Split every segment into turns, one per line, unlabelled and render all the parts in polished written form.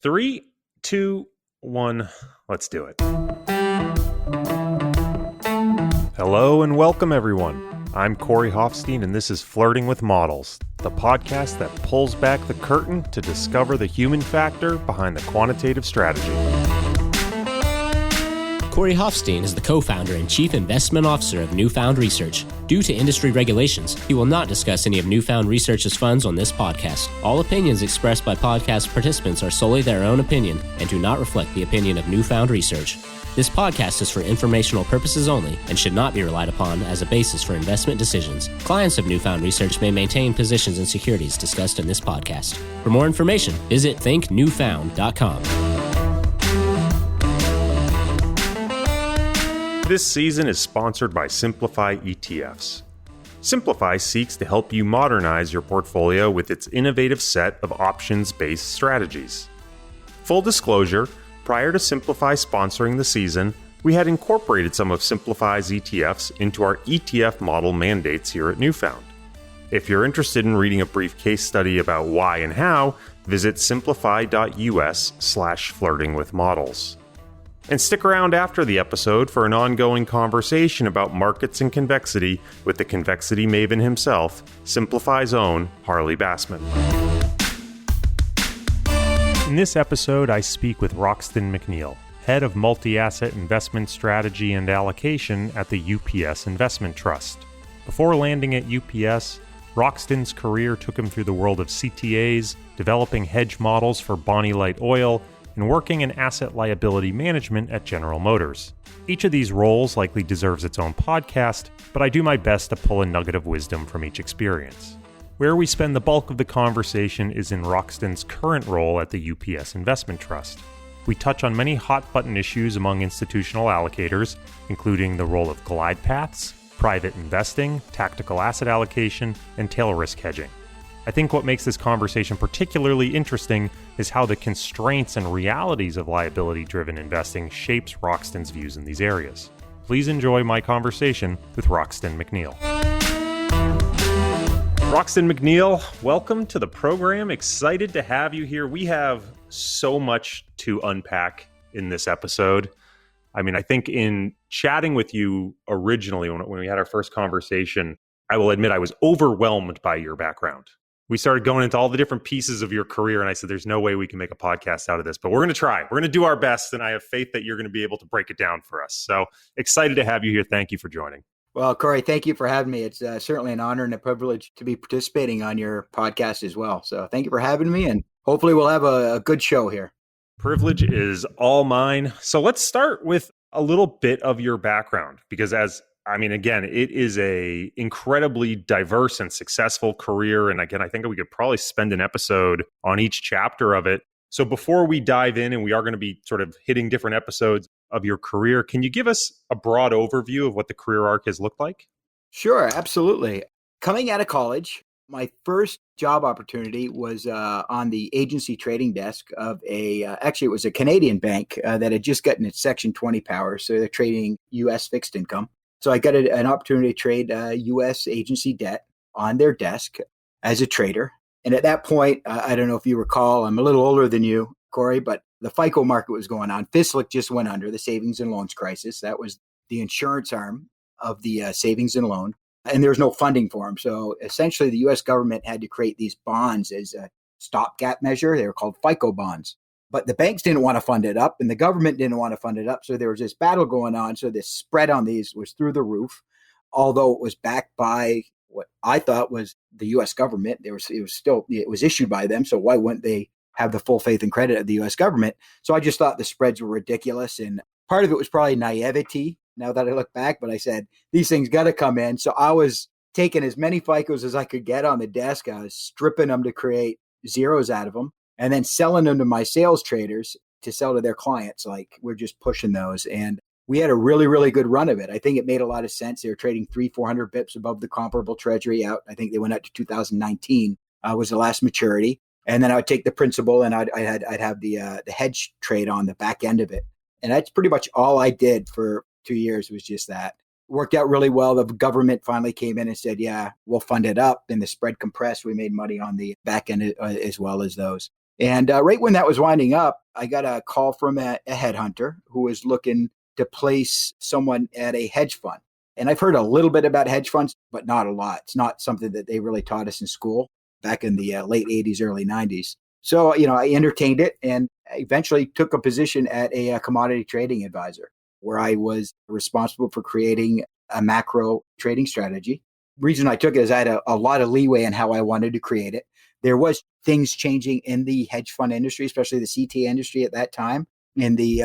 Three, two, one, let's do it. Hello and welcome, everyone. I'm Corey Hofstein, and this is Flirting with Models, the podcast that pulls back the curtain to discover the human factor behind the quantitative strategy.
Corey Hofstein is the co-founder and chief investment officer of Newfound Research. Due to industry regulations, he will not discuss any of Newfound Research's funds on this podcast. All opinions expressed by podcast participants are solely their own opinion and do not reflect the opinion of Newfound Research. This podcast is for informational purposes only and should not be relied upon as a basis for investment decisions. Clients of Newfound Research may maintain positions in securities discussed in this podcast. For more information, visit thinknewfound.com.
This season is sponsored by Simplify ETFs. Simplify seeks to help you modernize your portfolio with its innovative set of options-based strategies. Full disclosure, prior to Simplify sponsoring the season, we had incorporated some of Simplify's ETFs into our ETF model mandates here at Newfound. If you're interested in reading a brief case study about why and how, visit simplify.us/flirtingwithmodels. And stick around after the episode for an ongoing conversation about markets and convexity with the convexity maven himself, Simplify's own Harley Bassman. In this episode, I speak with Roxton McNeal, head of multi-asset investment strategy and allocation at the UPS Investment Trust. Before landing at UPS, Roxton's career took him through the world of CTAs, developing hedge models for bonny light oil, and working in asset liability management at General Motors. Each of these roles likely deserves its own podcast, but I do my best to pull a nugget of wisdom from each experience. Where we spend the bulk of the conversation is in Roxton's current role at the UPS Investment Trust. We touch on many hot-button issues among institutional allocators, including the role of glide paths, private investing, tactical asset allocation, and tail risk hedging. I think what makes this conversation particularly interesting is how the constraints and realities of liability-driven investing shapes Roxton's views in these areas. Please enjoy my conversation with Roxton McNeal. Roxton McNeal, welcome to the program. Excited to have you here. We have so much to unpack in this episode. I mean, I think in chatting with you originally when we had our first conversation, I will admit I was overwhelmed by your background. We started going into all the different pieces of your career, and I said, there's no way we can make a podcast out of this, but we're going to try. We're going to do our best, and I have faith that you're going to be able to break it down for us. So excited to have you here. Thank you for joining.
Well, Corey, thank you for having me. It's certainly an honor and a privilege to be participating on your podcast as well. So thank you for having me, and hopefully we'll have a good show here.
Privilege is all mine. So let's start with a little bit of your background, because again, it is a incredibly diverse and successful career. And again, I think we could probably spend an episode on each chapter of it. So before we dive in, and we are going to be sort of hitting different episodes of your career, can you give us a broad overview of what the career arc has looked like?
Sure, absolutely. Coming out of college, my first job opportunity was on the agency trading desk of it was a Canadian bank that had just gotten its Section 20 powers. So they're trading U.S. fixed income. So I got an opportunity to trade U.S. agency debt on their desk as a trader. And at that point, I don't know if you recall, I'm a little older than you, Corey, but the FICO market was going on. FSLIC just went under, the savings and loans crisis. That was the insurance arm of the savings and loan. And there was no funding for them. So essentially, the U.S. government had to create these bonds as a stopgap measure. They were called FICO bonds. But the banks didn't want to fund it up and the government didn't want to fund it up. So there was this battle going on. So the spread on these was through the roof, although it was backed by what I thought was the U.S. government. It was issued by them. So why wouldn't they have the full faith and credit of the U.S. government? So I just thought the spreads were ridiculous. And part of it was probably naivety now that I look back. But I said, these things got to come in. So I was taking as many FICOs as I could get on the desk. I was stripping them to create zeros out of them, and then selling them to my sales traders to sell to their clients. Like, we're just pushing those. And we had a really, really good run of it. I think it made a lot of sense. They were trading 300-400 bips above the comparable treasury out. I think they went out to 2019 was the last maturity. And then I would take the principal and I'd have the hedge trade on the back end of it. And that's pretty much all I did for 2 years, was just that. Worked out really well. The government finally came in and said, yeah, we'll fund it up. And the spread compressed. We made money on the back end as well as those. And right when that was winding up, I got a call from a headhunter who was looking to place someone at a hedge fund. And I've heard a little bit about hedge funds, but not a lot. It's not something that they really taught us in school back in the late 80s, early 90s. So, I entertained it and eventually took a position at a commodity trading advisor where I was responsible for creating a macro trading strategy. Reason I took it is I had a lot of leeway in how I wanted to create it. There was things changing in the hedge fund industry, especially the CTA industry at that time in the,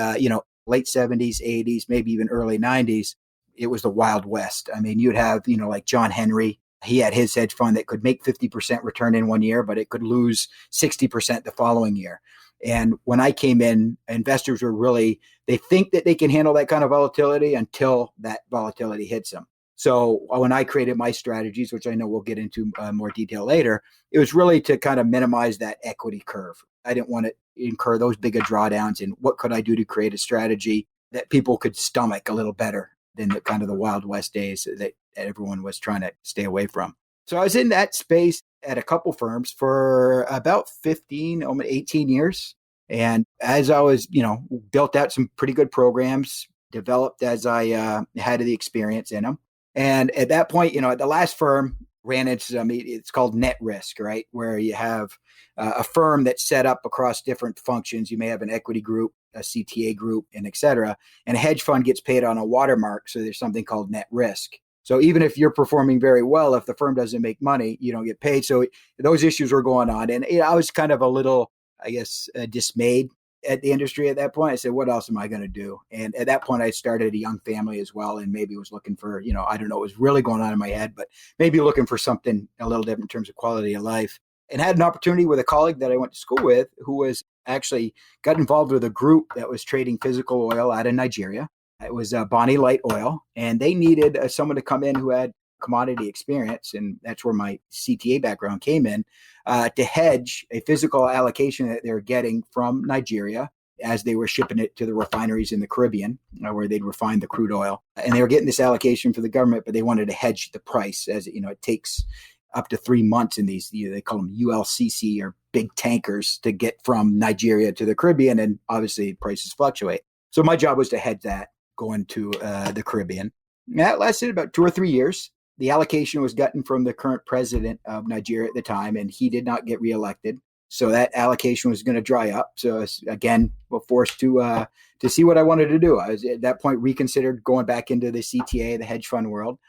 late 70s, 80s, maybe even early 90s. It was the Wild West. I mean, you'd have, like John Henry. He had his hedge fund that could make 50% return in one year, but it could lose 60% the following year. And when I came in, investors were they think that they can handle that kind of volatility until that volatility hits them. So when I created my strategies, which I know we'll get into more detail later, it was really to kind of minimize that equity curve. I didn't want to incur those bigger drawdowns. And what could I do to create a strategy that people could stomach a little better than the kind of the Wild West days that everyone was trying to stay away from. So I was in that space at a couple firms for about 15, almost 18 years. And as I was, built out some pretty good programs, developed as I had the experience in them. And at that point, at the last firm, ran into it's called net risk, right? Where you have a firm that's set up across different functions. You may have an equity group, a CTA group, and et cetera. And a hedge fund gets paid on a watermark. So there's something called net risk. So even if you're performing very well, if the firm doesn't make money, you don't get paid. So those issues were going on. And I was kind of a little, dismayed at the industry at that point. I said, what else am I going to do? And at that point, I started a young family as well. And maybe was looking for, I don't know what was really going on in my head, but maybe looking for something a little different in terms of quality of life. And had an opportunity with a colleague that I went to school with who was actually got involved with a group that was trading physical oil out of Nigeria. It was Bonny light oil. And they needed someone to come in who had commodity experience. And that's where my CTA background came in. To hedge a physical allocation that they're getting from Nigeria as they were shipping it to the refineries in the Caribbean, where they'd refine the crude oil. And they were getting this allocation for the government, but they wanted to hedge the price as, it takes up to 3 months in these, they call them ULCC or big tankers to get from Nigeria to the Caribbean. And obviously prices fluctuate. So my job was to hedge that going to the Caribbean. And that lasted about 2 or 3 years. The allocation was gotten from the current president of Nigeria at the time, and he did not get reelected. So that allocation was going to dry up. So again, we're forced to see what I wanted to do. I was at that point reconsidered going back into the CTA, the hedge fund world,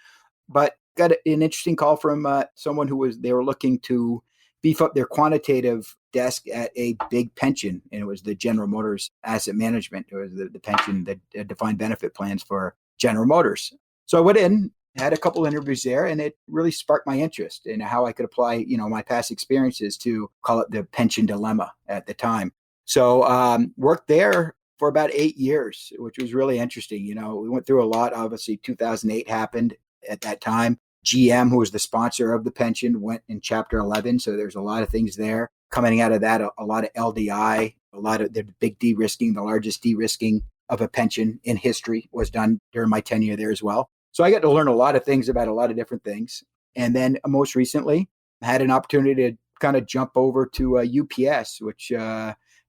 but got an interesting call from someone they were looking to beef up their quantitative desk at a big pension. And it was the General Motors Asset Management. It was the pension, the defined benefit plans for General Motors. So I went in, had a couple interviews there, and it really sparked my interest in how I could apply, my past experiences to call it the pension dilemma at the time. So worked there for about 8 years, which was really interesting. We went through a lot. Obviously, 2008 happened at that time. GM, who was the sponsor of the pension, went in Chapter 11. So there's a lot of things there. Coming out of that, a lot of LDI, a lot of the big de-risking, the largest de-risking of a pension in history was done during my tenure there as well. So I got to learn a lot of things about a lot of different things. And then most recently, I had an opportunity to kind of jump over to UPS, which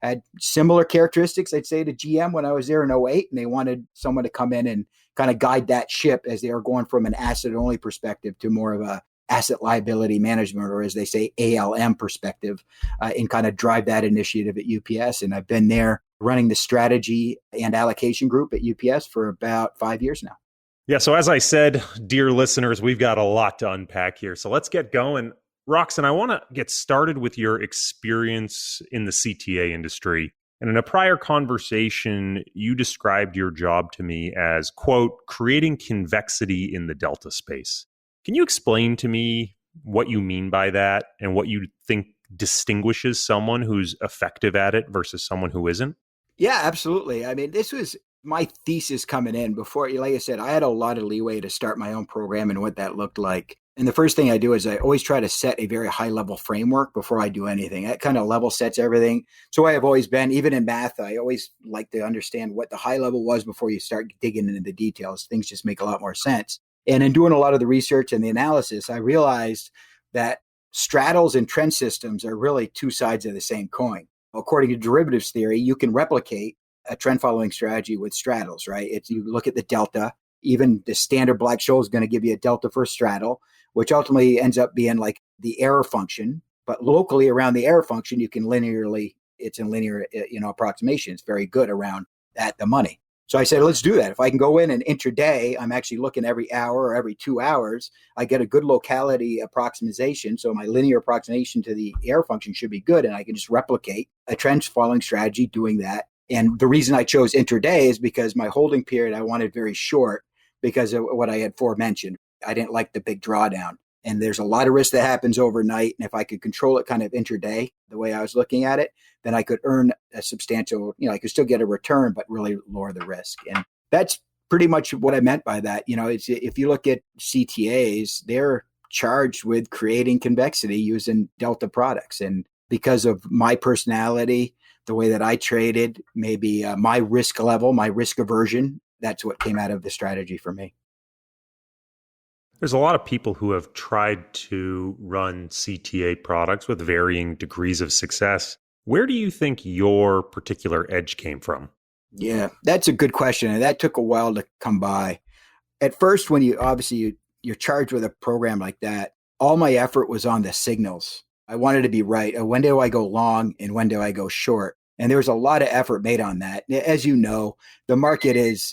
had similar characteristics, I'd say, to GM when I was there in 2008. And they wanted someone to come in and kind of guide that ship as they were going from an asset-only perspective to more of a asset liability management, or as they say, ALM perspective, and kind of drive that initiative at UPS. And I've been there running the strategy and allocation group at UPS for about 5 years now.
Yeah. So as I said, dear listeners, we've got a lot to unpack here. So let's get going. Roxton, I want to get started with your experience in the CTA industry. And in a prior conversation, you described your job to me as, quote, creating convexity in the delta space. Can you explain to me what you mean by that and what you think distinguishes someone who's effective at it versus someone who isn't?
Yeah, absolutely. I mean, this was my thesis coming in before, like I said, I had a lot of leeway to start my own program and what that looked like. And the first thing I do is I always try to set a very high level framework before I do anything. That kind of level sets everything. So I have always been, even in math, I always like to understand what the high level was before you start digging into the details. Things just make a lot more sense. And in doing a lot of the research and the analysis, I realized that straddles and trend systems are really two sides of the same coin. according to derivatives theory, you can replicate a trend following strategy with straddles, right? It's, you look at the delta, even the standard Black-Scholes is going to give you a delta for a straddle, which ultimately ends up being like the error function. But locally around the error function, you can it's in linear, approximation. It's very good around at the money. So I said, let's do that. If I can go in and intraday, I'm actually looking every hour or every 2 hours, I get a good locality approximation. So my linear approximation to the error function should be good. And I can just replicate a trend following strategy doing that. And the reason I chose intraday is because my holding period, I wanted very short because of what I had aforementioned. I didn't like the big drawdown. And there's a lot of risk that happens overnight. And if I could control it kind of intraday, the way I was looking at it, then I could earn a substantial, I could still get a return, but really lower the risk. And that's pretty much what I meant by that. It's, if you look at CTAs, they're charged with creating convexity using delta products. And because of my personality, the way that I traded, maybe my risk level, my risk aversion, that's what came out of the strategy for me.
There's a lot of people who have tried to run CTA products with varying degrees of success. Where do you think your particular edge came from?
Yeah, that's a good question. And that took a while to come by. At first, when you're charged with a program like that, all my effort was on the signals. I wanted to be right. When do I go long and when do I go short? And there was a lot of effort made on that. As you know, the market is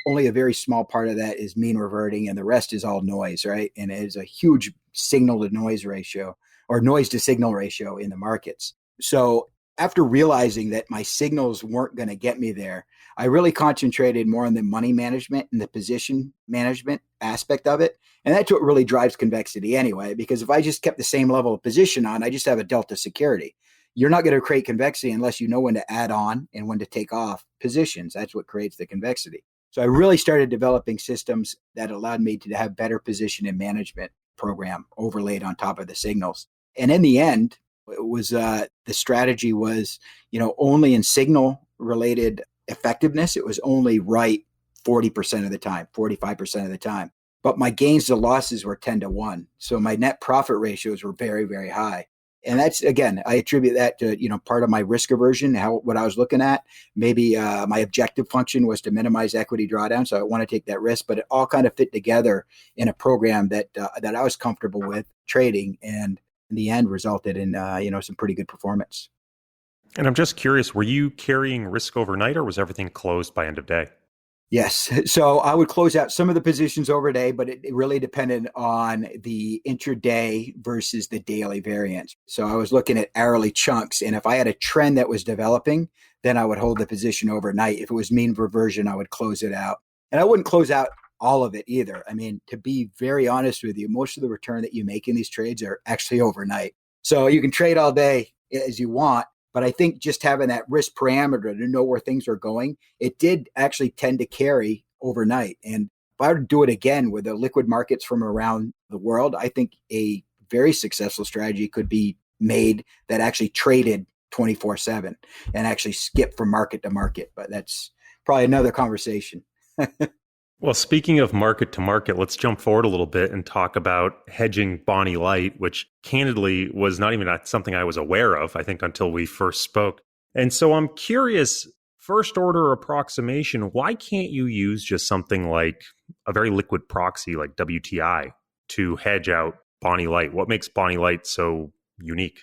only a very small part of that is mean reverting and the rest is all noise, right? And it is a huge signal to noise ratio or noise to signal ratio in the markets. So after realizing that my signals weren't going to get me there, I really concentrated more on the money management and the position management aspect of it. And that's what really drives convexity anyway, because if I just kept the same level of position on, I just have a delta security. You're not going to create convexity unless you know when to add on and when to take off positions. That's what creates the convexity. So I really started developing systems that allowed me to have better position and management program overlaid on top of the signals. And in the end, it was the strategy was, only in signal related effectiveness. It was only right 40% of the time, 45% of the time. But my gains to losses were 10-1. So my net profit ratios were very, very high. And that's, again, I attribute that to, part of my risk aversion, what I was looking at. Maybe my objective function was to minimize equity drawdown. So I want to take that risk, but it all kind of fit together in a program that I was comfortable with trading. And in the end resulted in, some pretty good performance.
And I'm just curious, were you carrying risk overnight or was everything closed by end of day?
Yes. So I would close out some of the positions over day, but it really depended on the intraday versus the daily variance. So I was looking at hourly chunks. And if I had a trend that was developing, then I would hold the position overnight. If it was mean reversion, I would close it out. And I wouldn't close out all of it either. I mean, to be very honest with you, most of the return that you make in these trades are actually overnight. So you can trade all day as you want. But I think just having that risk parameter to know where things are going, it did actually tend to carry overnight. And if I were to do it again with the liquid markets from around the world, I think a very successful strategy could be made that actually traded 24/7 and actually skip from market to market. But that's probably another conversation.
Well, speaking of market to market, let's jump forward a little bit and talk about hedging Bonny Light, which candidly was not even something I was aware of, I think, until we first spoke. And so I'm curious, first order approximation, why can't you use just something like a very liquid proxy like WTI to hedge out Bonny Light? What makes Bonny Light so unique?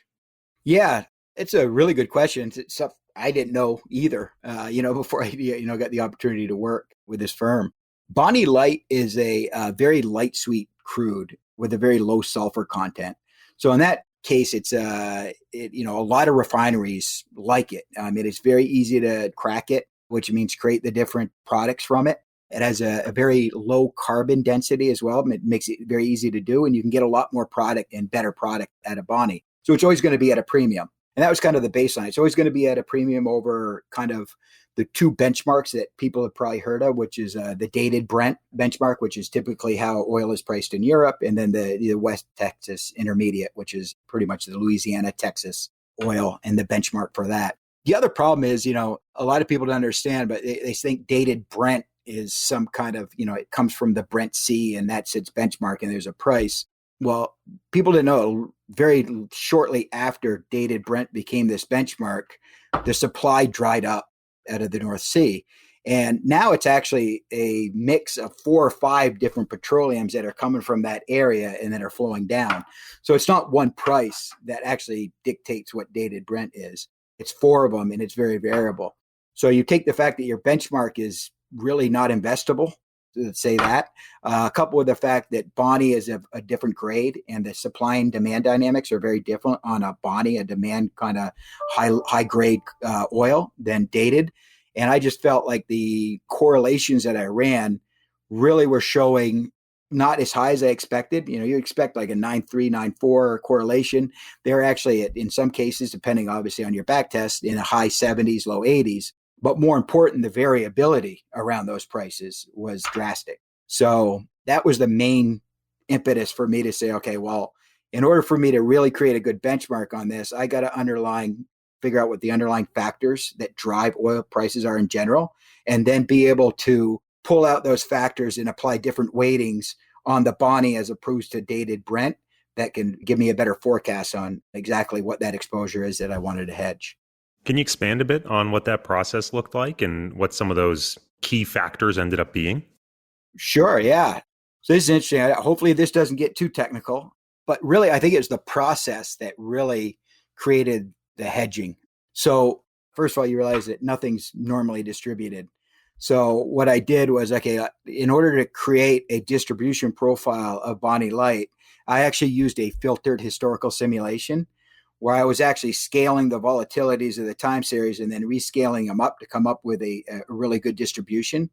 Yeah, it's a really good question. It's stuff I didn't know either, before I, got the opportunity to work with this firm. Bonny Light is a very light sweet crude with a very low sulfur content. So in that case, it's a lot of refineries like it. It's very easy to crack it, which means create the different products from it. It has a very low carbon density as well. It makes it very easy to do, and you can get a lot more product and better product out of Bonny. So it's always going to be at a premium. And that was kind of the baseline. It's always going to be at a premium over kind of the two benchmarks that people have probably heard of, which is the dated Brent benchmark, which is typically how oil is priced in Europe, and then the West Texas Intermediate, which is pretty much the Louisiana, Texas oil and the benchmark for that. The other problem is, a lot of people don't understand, but they think dated Brent is some kind of, it comes from the Brent C and that's its benchmark and there's a price. Well, people didn't know very shortly after dated Brent became this benchmark, the supply dried up out of the North Sea. And now it's actually a mix of 4 or 5 different petroleums that are coming from that area and that are flowing down. So it's not one price that actually dictates what dated Brent is. It's 4 of them, and it's very variable. So you take the fact that your benchmark is really not investable, let's say that, coupled with the fact that bonny is a different grade and the supply and demand dynamics are very different on a bonny, a demand kind of high grade oil than dated. And I just felt like the correlations that I ran really were showing not as high as I expected. You expect like a 9.3, 9.4 correlation. They're actually, in some cases, depending obviously on your back test, in the high 70s, low 80s. But more important, the variability around those prices was drastic. So that was the main impetus for me to say, okay, well, in order for me to really create a good benchmark on this, I got to figure out what the underlying factors that drive oil prices are in general, and then be able to pull out those factors and apply different weightings on the bonny as opposed to dated Brent that can give me a better forecast on exactly what that exposure is that I wanted to hedge.
Can you expand a bit on what that process looked like and what some of those key factors ended up being?
Sure, yeah. So this is interesting. Hopefully this doesn't get too technical, but really I think it's the process that really created the hedging. So first of all, you realize that nothing's normally distributed. So what I did was, in order to create a distribution profile of Bonny Light, I actually used a filtered historical simulation where I was actually scaling the volatilities of the time series and then rescaling them up to come up with a really good distribution.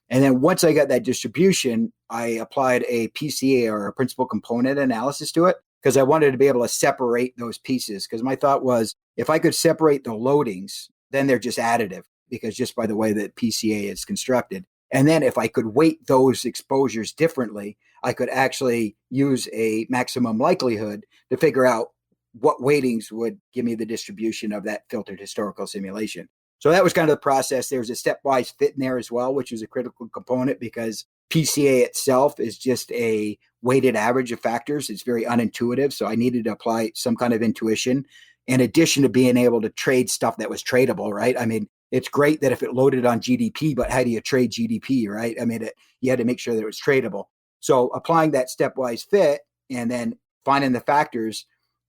And then once I got that distribution, I applied a PCA, or a principal component analysis, to it, because I wanted to be able to separate those pieces. Because my thought was, if I could separate the loadings, then they're just additive, because just by the way that PCA is constructed. And then if I could weight those exposures differently, I could actually use a maximum likelihood to figure out what weightings would give me the distribution of that filtered historical simulation. So that was kind of the process. There was a stepwise fit in there as well, which is a critical component because PCA itself is just a weighted average of factors. It's very unintuitive. So I needed to apply some kind of intuition in addition to being able to trade stuff that was tradable, right? I mean, it's great that if it loaded on GDP, but how do you trade GDP, right? I mean, you had to make sure that it was tradable. So applying that stepwise fit and then finding the factors.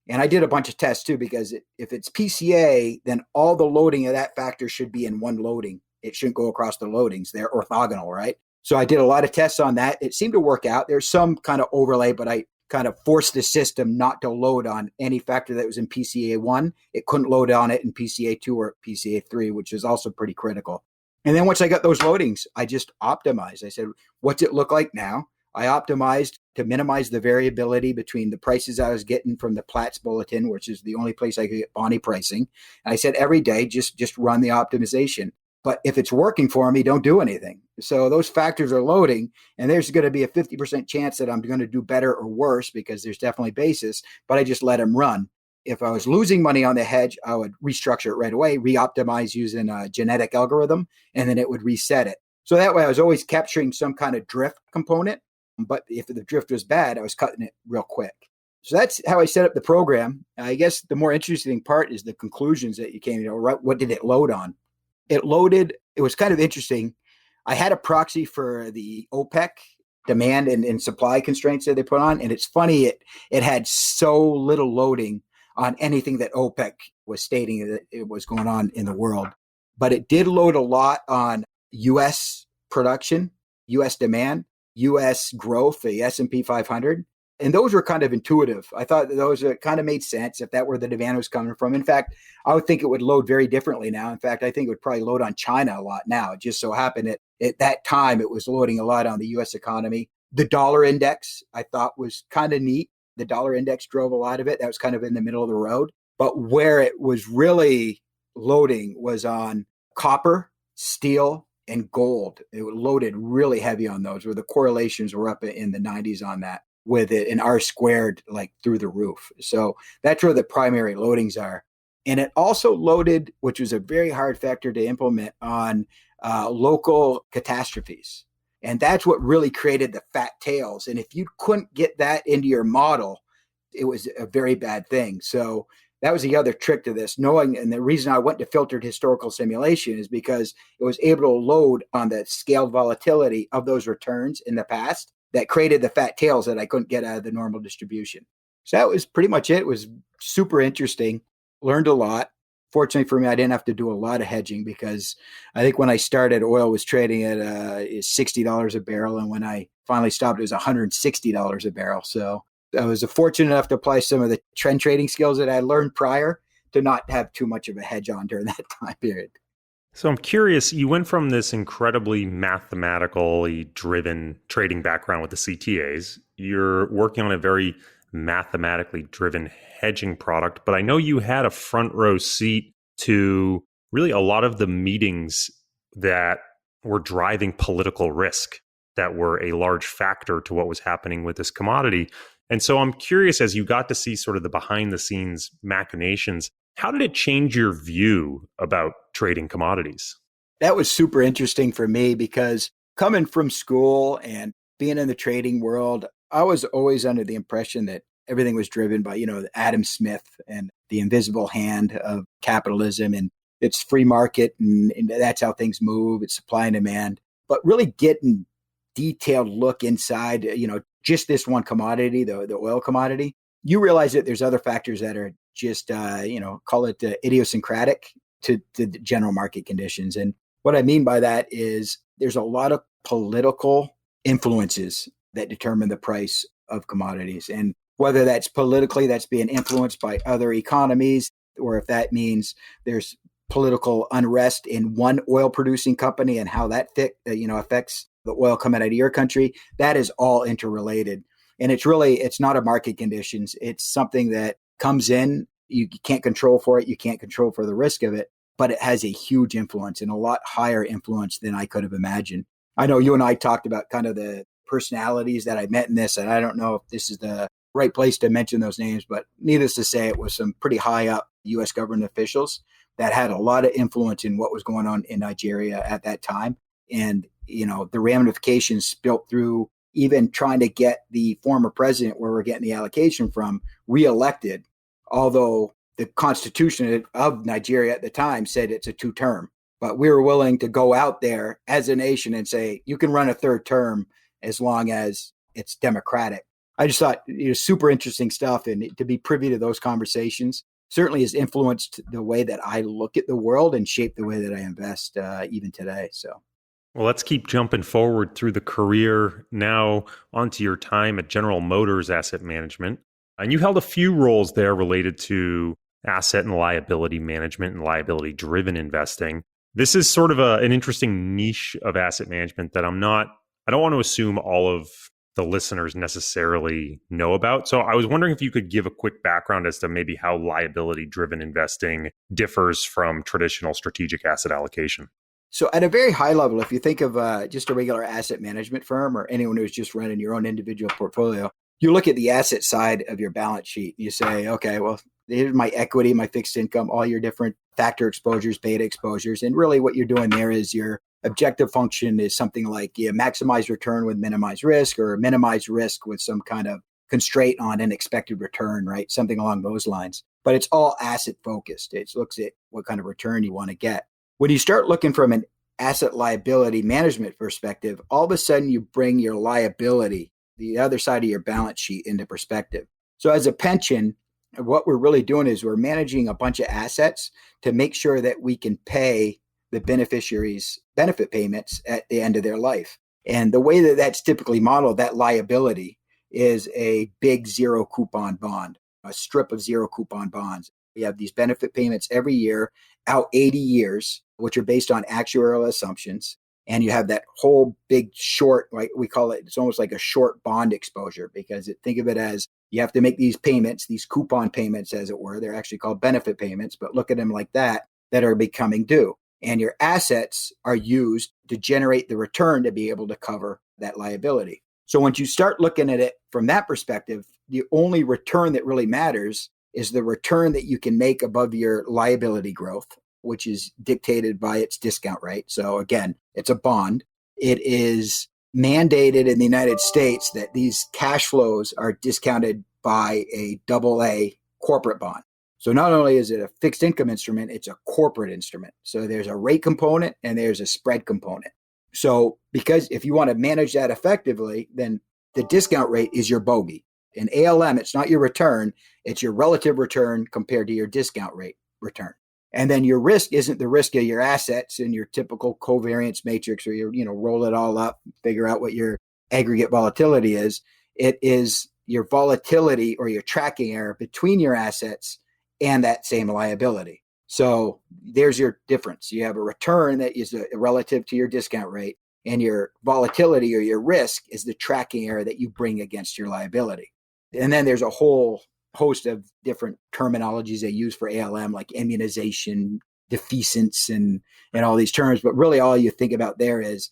And I did a bunch of tests too, because if it's PCA, then all the loading of that factor should be in one loading. It shouldn't go across the loadings. They're orthogonal, right? So I did a lot of tests on that. It seemed to work out. There's some kind of overlay, but I kind of forced the system not to load on any factor that was in PCA 1. It couldn't load on it in PCA 2 or PCA 3, which is also pretty critical. And then once I got those loadings, I just optimized. I said, what's it look like now? I optimized to minimize the variability between the prices I was getting from the Platts Bulletin, which is the only place I could get bonny pricing. And I said, every day, just run the optimization. But if it's working for me, don't do anything. So those factors are loading, and there's going to be a 50% chance that I'm going to do better or worse because there's definitely basis, but I just let them run. If I was losing money on the hedge, I would restructure it right away, re-optimize using a genetic algorithm, and then it would reset it. So that way I was always capturing some kind of drift component. But if the drift was bad, I was cutting it real quick. So that's how I set up the program. I guess the more interesting part is the conclusions that you came to. Right? What did it load on? It was kind of interesting. I had a proxy for the OPEC demand and supply constraints that they put on. And it's funny, it had so little loading on anything that OPEC was stating that it was going on in the world. But it did load a lot on U.S. production, U.S. demand, U.S. growth, the S&P 500. And those were kind of intuitive. I thought that those kind of made sense if that were the demand was coming from. In fact, I would think it would load very differently now. In fact, I think it would probably load on China a lot now. It just so happened that at that time, it was loading a lot on the U.S. economy. The dollar index, I thought, was kind of neat. The dollar index drove a lot of it. That was kind of in the middle of the road. But where it was really loading was on copper, steel, and gold. It loaded really heavy on those, where the correlations were up in the 90s on that, with it an R squared like through the roof. So that's where the primary loadings are. And it also loaded, which was a very hard factor to implement, on local catastrophes. And that's what really created the fat tails. And if you couldn't get that into your model, it was a very bad thing. So that was the other trick to this, knowing, and the reason I went to filtered historical simulation is because it was able to load on the scaled volatility of those returns in the past that created the fat tails that I couldn't get out of the normal distribution. So that was pretty much it. It was super interesting, learned a lot. Fortunately for me, I didn't have to do a lot of hedging because I think when I started, oil was trading at $60 a barrel. And when I finally stopped, it was $160 a barrel. So I was fortunate enough to apply some of the trend trading skills that I learned prior to not have too much of a hedge on during that time period.
So I'm curious, you went from this incredibly mathematically driven trading background with the CTAs. You're working on a very mathematically driven hedging product, but I know you had a front row seat to really a lot of the meetings that were driving political risk that were a large factor to what was happening with this commodity. And so I'm curious, as you got to see sort of the behind the scenes machinations, how did it change your view about trading commodities?
That was super interesting for me because coming from school and being in the trading world, I was always under the impression that everything was driven by, Adam Smith and the invisible hand of capitalism, and it's free market and that's how things move. It's supply and demand. But really getting detailed look inside, just this one commodity, the oil commodity, you realize that there's other factors that are just, call it idiosyncratic to the general market conditions. And what I mean by that is there's a lot of political influences that determine the price of commodities. And whether that's politically, that's being influenced by other economies, or if that means there's political unrest in one oil producing company and how that affects the oil coming out of your country, that is all interrelated. And it's not a market conditions. It's something that comes in, you can't control for it. You can't control for the risk of it, but it has a huge influence and a lot higher influence than I could have imagined. I know you and I talked about kind of the personalities that I met in this, and I don't know if this is the right place to mention those names, but needless to say, it was some pretty high up U.S. government officials that had a lot of influence in what was going on in Nigeria at that time. And, the ramifications spilt through even trying to get the former president, where we're getting the allocation from, reelected, although the constitution of Nigeria at the time said it's a 2-term. But we were willing to go out there as a nation and say, you can run a 3rd term as long as it's democratic. I just thought it was super interesting stuff. And to be privy to those conversations certainly has influenced the way that I look at the world and shaped the way that I invest even today. So.
Well, let's keep jumping forward through the career now onto your time at General Motors Asset Management. And you held a few roles there related to asset and liability management and liability-driven investing. This is sort of an interesting niche of asset management that I don't want to assume all of the listeners necessarily know about. So I was wondering if you could give a quick background as to maybe how liability-driven investing differs from traditional strategic asset allocation.
So at a very high level, if you think of just a regular asset management firm or anyone who's just running your own individual portfolio, you look at the asset side of your balance sheet. You say, okay, well, here's my equity, my fixed income, all your different factor exposures, beta exposures. And really what you're doing there is your objective function is something like maximize return with minimize risk, or minimize risk with some kind of constraint on an expected return, right? Something along those lines. But it's all asset focused. It looks at what kind of return you want to get. When you start looking from an asset liability management perspective, all of a sudden you bring your liability, the other side of your balance sheet, into perspective. So as a pension, what we're really doing is we're managing a bunch of assets to make sure that we can pay the beneficiaries benefit payments at the end of their life. And the way that that's typically modeled, that liability is a big zero coupon bond, a strip of zero coupon bonds. We have these benefit payments every year out 80 years, which are based on actuarial assumptions. And you have that whole big short, like we call it, it's almost like a short bond exposure, because think of it as you have to make these payments, these coupon payments, as it were. They're actually called benefit payments, but look at them like that are becoming due. And your assets are used to generate the return to be able to cover that liability. So once you start looking at it from that perspective, the only return that really matters is the return that you can make above your liability growth, which is dictated by its discount rate. So again, it's a bond. It is mandated in the United States that these cash flows are discounted by a AA corporate bond. So not only is it a fixed income instrument, it's a corporate instrument. So there's a rate component and there's a spread component. So because if you want to manage that effectively, then the discount rate is your bogey. In ALM, it's not your return, it's your relative return compared to your discount rate return. And then your risk isn't the risk of your assets in your typical covariance matrix where you roll it all up, figure out what your aggregate volatility is. It is your volatility or your tracking error between your assets and that same liability. So there's your difference. You have a return that is relative to your discount rate, and your volatility or your risk is the tracking error that you bring against your liability. And then there's a whole host of different terminologies they use for ALM, like immunization, defeasance, and all these terms. But really all you think about there is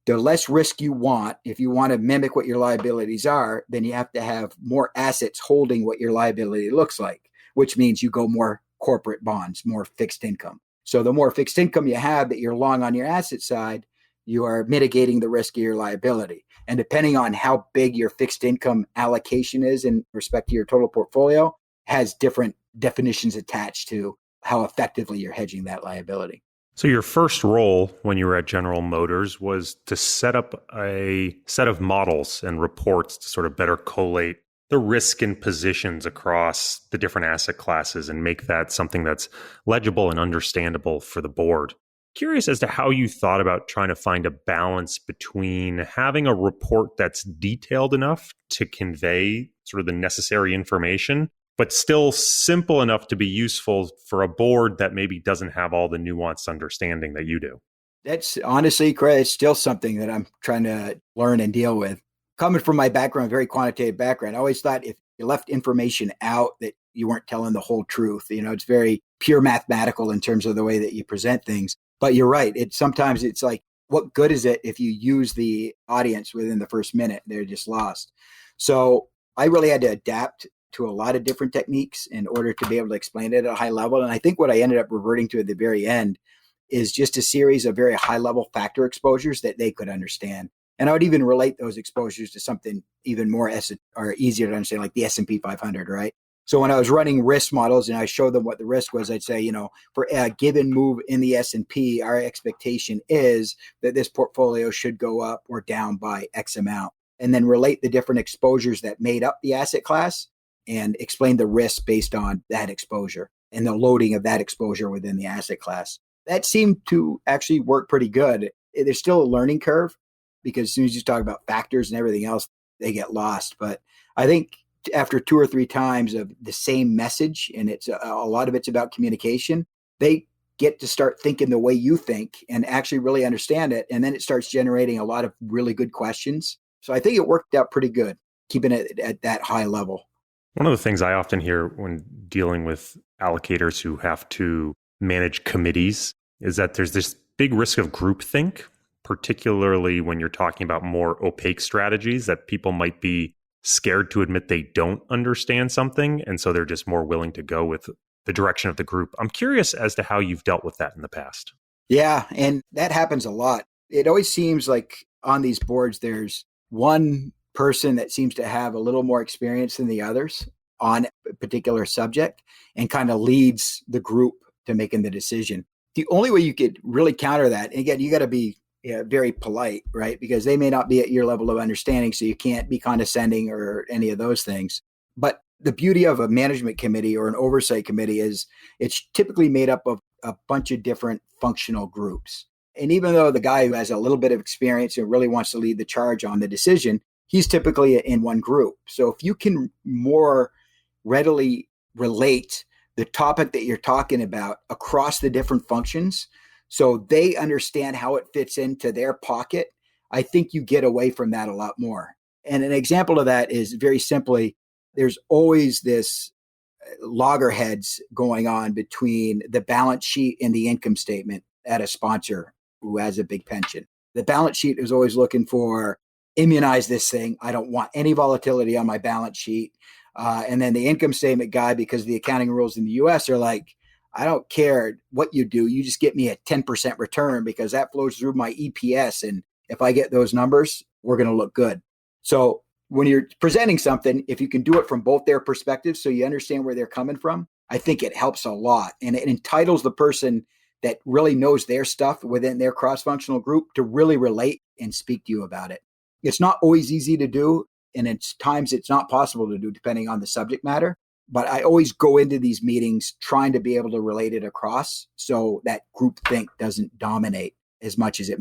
the less risk you want. If you want to mimic what your liabilities are, then you have to have more assets holding what your liability looks like, which means you go more corporate bonds, more fixed income. So the more fixed income you have that you're long on your asset side, you are mitigating the risk of your liability. And depending on how big your fixed income allocation is in respect to your total portfolio, has different definitions attached to how effectively you're hedging that liability.
So your first role when you were at General Motors was to set up a set of models and reports to sort of better collate the risk and positions across the different asset classes and make that something that's legible and understandable for the board. Curious as to how you thought about trying to find a balance between having a report that's detailed enough to convey sort of the necessary information, but still simple enough to be useful for a board that maybe doesn't have all the nuanced understanding that you do.
That's honestly, Craig, it's still something that I'm trying to learn and deal with. Coming from my background, very quantitative background, I always thought if you left information out that you weren't telling the whole truth. It's very pure mathematical in terms of the way that you present things. But you're right. Sometimes it's like, what good is it if you use the audience within the first minute? They're just lost. So I really had to adapt to a lot of different techniques in order to be able to explain it at a high level. And I think what I ended up reverting to at the very end is just a series of very high level factor exposures that they could understand. And I would even relate those exposures to something even more or easier to understand, like the S&P 500, right? So when I was running risk models and I showed them what the risk was, I'd say, for a given move in the S&P, our expectation is that this portfolio should go up or down by X amount, and then relate the different exposures that made up the asset class and explain the risk based on that exposure and the loading of that exposure within the asset class. That seemed to actually work pretty good. There's still a learning curve because as soon as you talk about factors and everything else, they get lost. But I think after 2 or 3 times of the same message, and it's a lot of it's about communication, they get to start thinking the way you think and actually really understand it. And then it starts generating a lot of really good questions. So I think it worked out pretty good, keeping it at that high level.
One of the things I often hear when dealing with allocators who have to manage committees is that there's this big risk of groupthink, particularly when you're talking about more opaque strategies that people might be scared to admit they don't understand something. And so they're just more willing to go with the direction of the group. I'm curious as to how you've dealt with that in the past.
Yeah, and that happens a lot. It always seems like on these boards, there's one person that seems to have a little more experience than the others on a particular subject and kind of leads the group to making the decision. The only way you could really counter that, and again, you got to be very polite, right? Because they may not be at your level of understanding, so you can't be condescending or any of those things. But the beauty of a management committee or an oversight committee is it's typically made up of a bunch of different functional groups. And even though the guy who has a little bit of experience and really wants to lead the charge on the decision, he's typically in one group. So if you can more readily relate the topic that you're talking about across the different functions, so they understand how it fits into their pocket, I think you get away from that a lot more. And an example of that is very simply, there's always this loggerheads going on between the balance sheet and the income statement at a sponsor who has a big pension. The balance sheet is always looking for immunize this thing. I don't want any volatility on my balance sheet. And then the income statement guy, because the accounting rules in the US are like, I don't care what you do. You just get me a 10% return because that flows through my EPS. And If I get those numbers, we're going to look good. So when you're presenting something, if you can do it from both their perspectives so you understand where they're coming from, I think it helps a lot. And it entitles the person that really knows their stuff within their cross-functional group to really relate and speak to you about it. It's not always easy to do, and it's times it's not possible to do depending on the subject matter. But I always go into these meetings trying to be able to relate it across so that groupthink doesn't dominate as much as it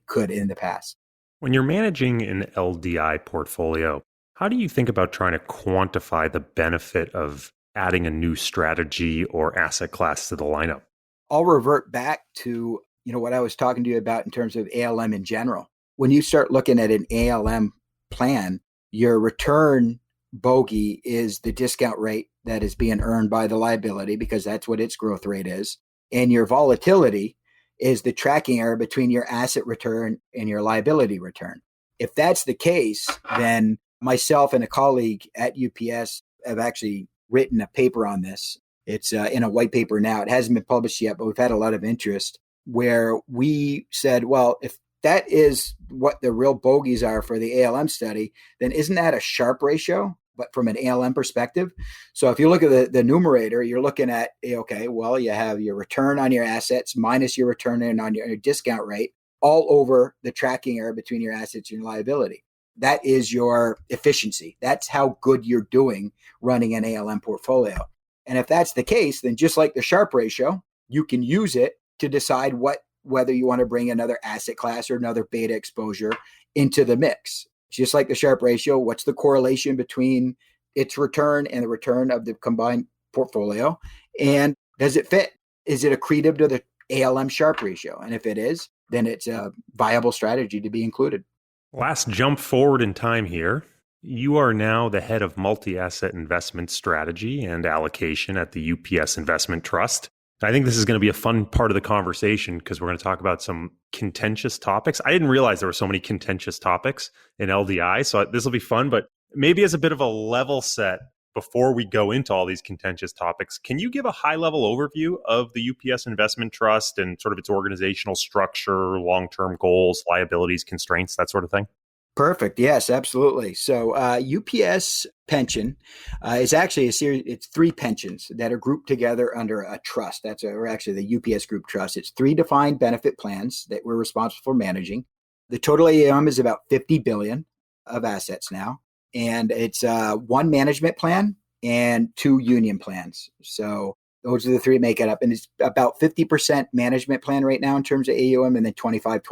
could in the past.
When you're managing an LDI portfolio, how do you think about trying to quantify the benefit of adding a new strategy or asset class to the lineup?
I'll revert back to what I was talking to you about in terms of ALM in general. When you start looking at an ALM plan, your return bogey is the discount rate that is being earned by the liability because that's what its growth rate is. And your volatility is the tracking error between your asset return and your liability return. If that's the case, then myself and a colleague at UPS have actually written a paper on this. It's in a white paper now. It hasn't been published yet, but we've had a lot of interest where we said, well, if that is what the real bogeys are for the ALM study, then isn't that a Sharpe ratio, but from an ALM perspective? So if you look at the numerator, you're looking at, okay, well, you have your return on your assets minus your return on your discount rate all over the tracking error between your assets and your liability. That is your efficiency. That's how good you're doing running an ALM portfolio. And if that's the case, then just like the Sharpe ratio, you can use it to decide whether you want to bring another asset class or another beta exposure into the mix. Just like the Sharpe ratio, what's the correlation between its return and the return of the combined portfolio? And does it fit? Is it accretive to the ALM Sharpe ratio? And if it is, then it's a viable strategy to be included.
Last jump forward in time here. You are now the head of multi-asset investment strategy and allocation at the UPS Investment Trust. I think this is going to be a fun part of the conversation because we're going to talk about some contentious topics. I didn't realize there were so many contentious topics in LDI, so this will be fun. But maybe as a bit of a level set before we go into all these contentious topics, can you give a high-level overview of the UPS Investment Trust and sort of its organizational structure, long-term goals, liabilities, constraints, that sort of thing?
Perfect. Yes, absolutely. So UPS pension is actually a series. It's three pensions that are grouped together under a trust. Or actually the UPS Group Trust. It's three defined benefit plans that we're responsible for managing. The total AUM is about $50 billion of assets now. And it's one management plan and two union plans. So those are the three that make it up. And it's about 50% management plan right now in terms of AUM and then 25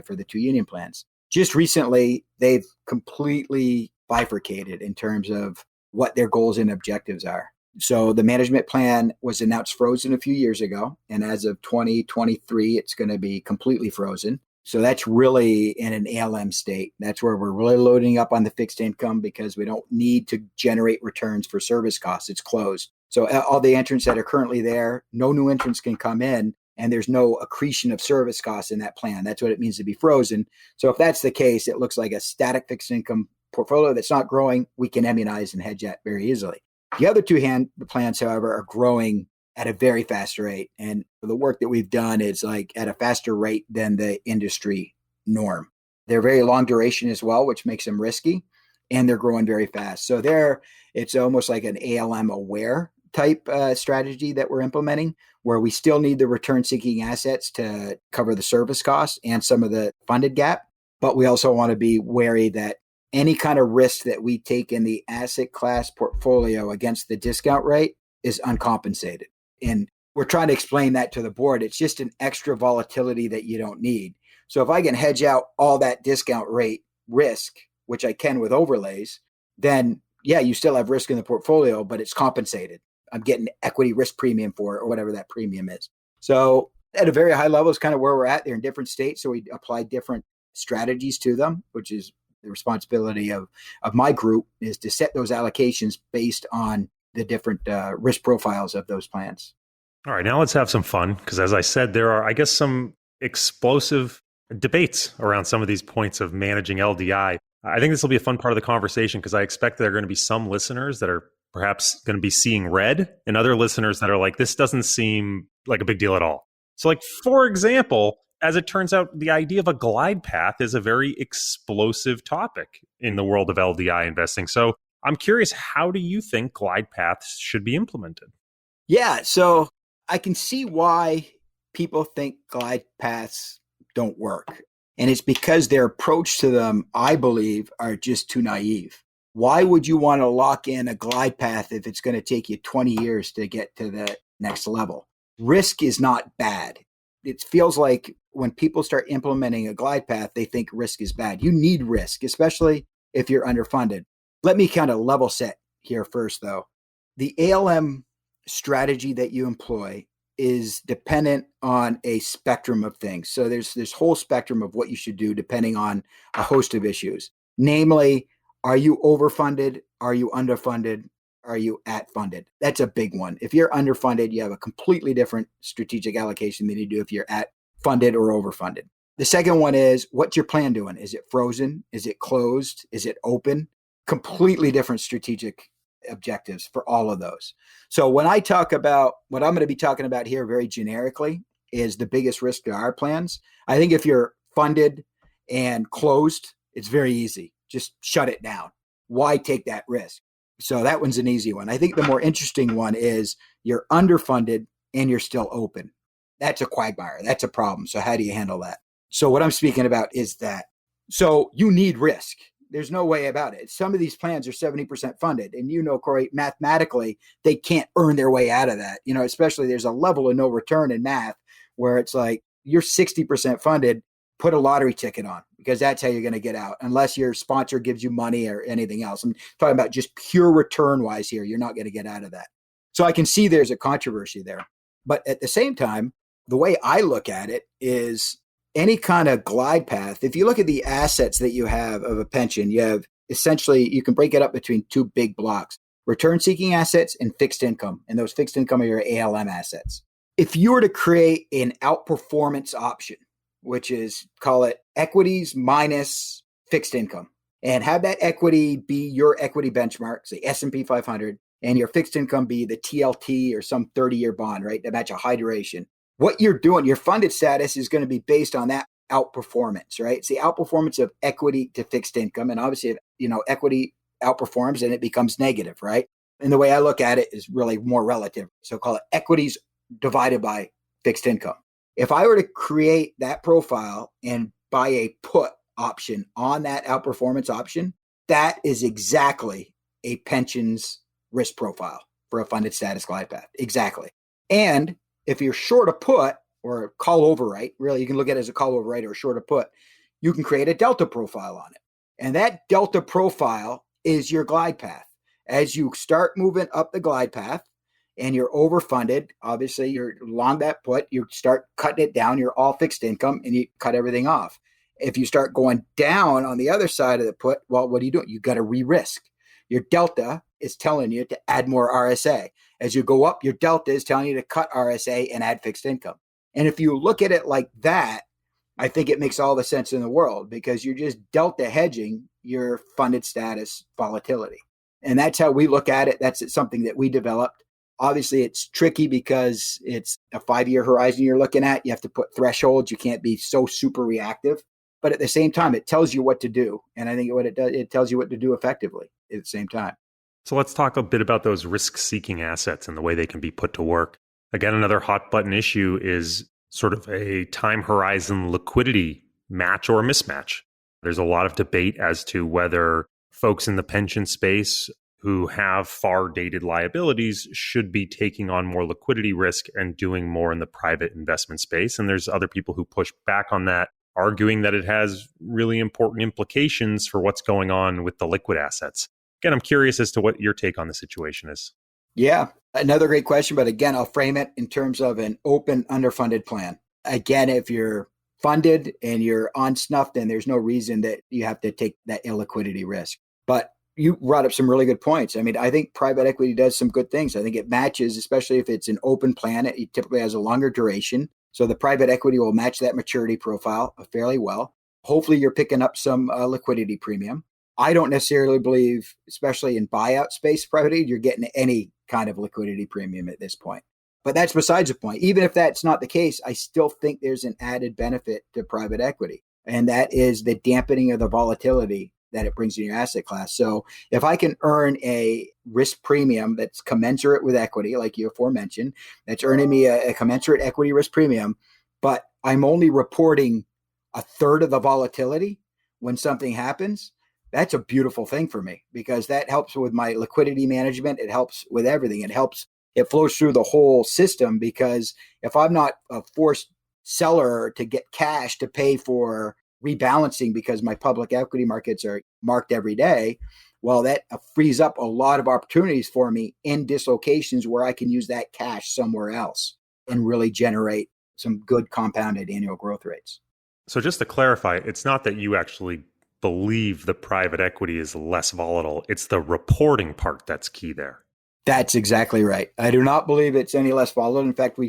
for the two union plans. Just recently, they've completely bifurcated in terms of what their goals and objectives are. So the management plan was announced frozen a few years ago. And as of 2023, it's going to be completely frozen. So that's really in an ALM state. That's where we're really loading up on the fixed income because we don't need to generate returns for service costs. It's closed. So all the entrants that are currently there, no new entrants can come in. And there's no accretion of service costs in that plan. That's what it means to be frozen. So if that's the case, it looks like a static fixed income portfolio that's not growing. We can immunize and hedge that very easily. The other two plans, however, are growing at a very fast rate. And the work that we've done is like at a faster rate than the industry norm. They're very long duration as well, which makes them risky. And they're growing very fast. So it's almost like an ALM aware type strategy that we're implementing, where we still need the return-seeking assets to cover the service costs and some of the funded gap. But we also want to be wary that any kind of risk that we take in the asset class portfolio against the discount rate is uncompensated. And we're trying to explain that to the board. It's just an extra volatility that you don't need. So if I can hedge out all that discount rate risk, which I can with overlays, then yeah, you still have risk in the portfolio, but it's compensated. I'm getting equity risk premium for it or whatever that premium is. So at a very high level is kind of where we're at. They're in different states. So we apply different strategies to them, which is the responsibility of my group is to set those allocations based on the different risk profiles of those plans.
All right, now let's have some fun because as I said, there are, I guess, some explosive debates around some of these points of managing LDI. I think this will be a fun part of the conversation because I expect there are going to be some listeners that are perhaps going to be seeing red and other listeners that are like, this doesn't seem like a big deal at all. So like, for example, as it turns out, the idea of a glide path is a very explosive topic in the world of LDI investing. So I'm curious, how do you think glide paths should be implemented?
Yeah, so I can see why people think glide paths don't work. And it's because their approach to them, I believe, are just too naive. Why would you want to lock in a glide path if it's going to take you 20 years to get to the next level? Risk is not bad. It feels like when people start implementing a glide path, they think risk is bad. You need risk, especially if you're underfunded. Let me kind of level set here first, though. The ALM strategy that you employ is dependent on a spectrum of things. So there's this whole spectrum of what you should do depending on a host of issues. Namely, are you overfunded? Are you underfunded? Are you at funded? That's a big one. If you're underfunded, you have a completely different strategic allocation than you do if you're at funded or overfunded. The second one is, what's your plan doing? Is it frozen? Is it closed? Is it open? Completely different strategic objectives for all of those. So when I talk about what I'm going to be talking about here very generically is the biggest risk to our plans. I think if you're funded and closed, it's very easy. Just shut it down. Why take that risk? So that one's an easy one. I think the more interesting one is you're underfunded and you're still open. That's a quagmire. That's a problem. So how do you handle that? So what I'm speaking about is that. So you need risk. There's no way about it. Some of these plans are 70% funded. And Corey, mathematically, they can't earn their way out of that. Especially there's a level of no return in math where it's like you're 60% funded, put a lottery ticket on because that's how you're going to get out unless your sponsor gives you money or anything else. I'm talking about just pure return wise here. You're not going to get out of that. So I can see there's a controversy there. But at the same time, the way I look at it is any kind of glide path. If you look at the assets that you have of a pension, you have essentially, you can break it up between two big blocks, return seeking assets and fixed income. And those fixed income are your ALM assets. If you were to create an outperformance option, which is, call it equities minus fixed income, and have that equity be your equity benchmark, say S&P 500, and your fixed income be the TLT or some 30-year bond, right? To match a high duration. What you're doing, your funded status is going to be based on that outperformance, right? It's the outperformance of equity to fixed income. And obviously, equity outperforms and it becomes negative, right? And the way I look at it is really more relative. So call it equities divided by fixed income. If I were to create that profile and buy a put option on that outperformance option, that is exactly a pensions risk profile for a funded status glide path. Exactly. And if you're short a put or a call overwrite, really, you can look at it as a call overwrite or a short a put, you can create a delta profile on it. And that delta profile is your glide path. As you start moving up the glide path and you're overfunded, obviously you're long that put, you start cutting it down, you're all fixed income and you cut everything off. If you start going down on the other side of the put, well, what are you doing? You got to re-risk. Your delta is telling you to add more RSA. As you go up, your delta is telling you to cut RSA and add fixed income. And if you look at it like that, I think it makes all the sense in the world because you're just delta hedging your funded status volatility. And that's how we look at it. That's something that we developed. Obviously, it's tricky because it's a 5-year horizon you're looking at. You have to put thresholds. You can't be so super reactive. But at the same time, it tells you what to do. And I think what it does, it tells you what to do effectively at the same time.
So let's talk a bit about those risk-seeking assets and the way they can be put to work. Again, another hot button issue is sort of a time horizon liquidity match or mismatch. There's a lot of debate as to whether folks in the pension space who have far dated liabilities should be taking on more liquidity risk and doing more in the private investment space. And there's other people who push back on that, arguing that it has really important implications for what's going on with the liquid assets. Again, I'm curious as to what your take on the situation is.
Yeah, another great question. But again, I'll frame it in terms of an open, underfunded plan. Again, if you're funded and you're on snuff, then there's no reason that you have to take that illiquidity risk. But you brought up some really good points. I mean, I think private equity does some good things. I think it matches, especially if it's an open plan, it typically has a longer duration. So the private equity will match that maturity profile fairly well. Hopefully you're picking up some liquidity premium. I don't necessarily believe, especially in buyout space, private equity, you're getting any kind of liquidity premium at this point. But that's besides the point. Even if that's not the case, I still think there's an added benefit to private equity. And that is the dampening of the volatility that it brings in your asset class. So if I can earn a risk premium that's commensurate with equity, like you aforementioned, that's earning me a commensurate equity risk premium, but I'm only reporting a third of the volatility when something happens, that's a beautiful thing for me because that helps with my liquidity management. It helps with everything. It flows through the whole system because if I'm not a forced seller to get cash to pay for rebalancing because my public equity markets are marked every day, well, that frees up a lot of opportunities for me in dislocations where I can use that cash somewhere else and really generate some good compounded annual growth rates.
So just to clarify, it's not that you actually believe the private equity is less volatile. It's the reporting part that's key there.
That's exactly right. I do not believe it's any less volatile. In fact,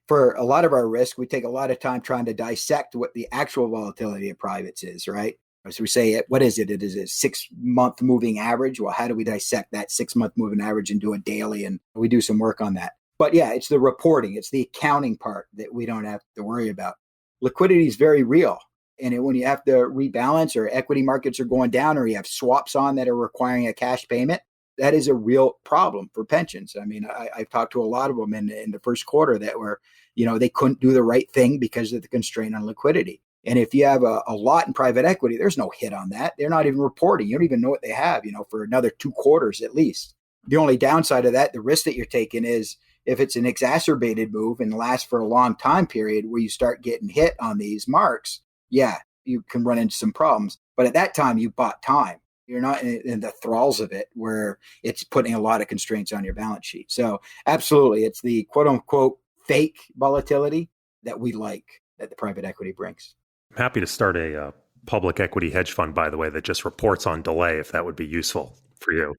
for a lot of our risk, we take a lot of time trying to dissect what the actual volatility of privates is, right? So we say, what is it? It is a 6-month moving average. Well, how do we dissect that 6-month moving average and do it daily? And we do some work on that. But yeah, it's the reporting. It's the accounting part that we don't have to worry about. Liquidity is very real. And when you have to rebalance or equity markets are going down or you have swaps on that are requiring a cash payment, that is a real problem for pensions. I mean, I've talked to a lot of them in the first quarter that were, they couldn't do the right thing because of the constraint on liquidity. And if you have a lot in private equity, there's no hit on that. They're not even reporting. You don't even know what they have, for another 2 quarters at least. The only downside of that, the risk that you're taking is if it's an exacerbated move and lasts for a long time period where you start getting hit on these marks, yeah, you can run into some problems. But at that time, you bought time. You're not in the thralls of it where it's putting a lot of constraints on your balance sheet. So absolutely, it's the quote unquote fake volatility that we like that the private equity brings.
I'm happy to start a public equity hedge fund, by the way, that just reports on delay, if that would be useful for you.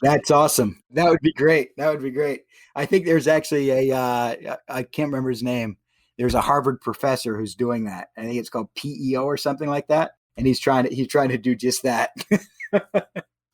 That's awesome. That would be great. I think there's actually I can't remember his name. There's a Harvard professor who's doing that. I think it's called PEO or something like that. And he's trying to do just that.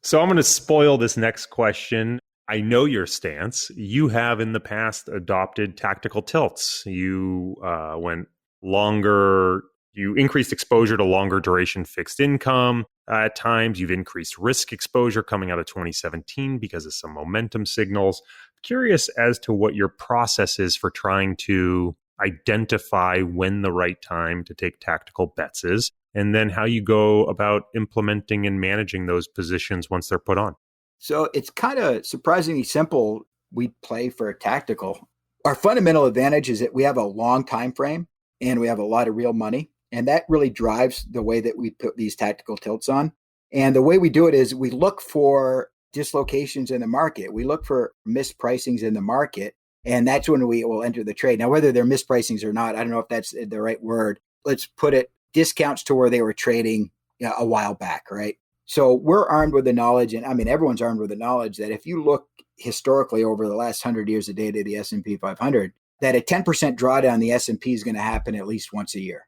So I'm going to spoil this next question. I know your stance. You have in the past adopted tactical tilts. You went longer. You increased exposure to longer duration fixed income. At times, you've increased risk exposure coming out of 2017 because of some momentum signals. Curious as to what your process is for trying to identify when the right time to take tactical bets is, and then how you go about implementing and managing those positions once they're put on.
So it's kind of surprisingly simple. We play for a tactical. Our fundamental advantage is that we have a long time frame and we have a lot of real money. And that really drives the way that we put these tactical tilts on. And the way we do it is we look for dislocations in the market. We look for mispricings in the market. And that's when we will enter the trade. Now, whether they're mispricings or not, I don't know if that's the right word. Let's put it discounts to where they were trading a while back, right? So we're armed with the knowledge, and I mean, everyone's armed with the knowledge that if you look historically over the last 100 years of data, the S&P 500, that a 10% drawdown in the S&P is going to happen at least once a year.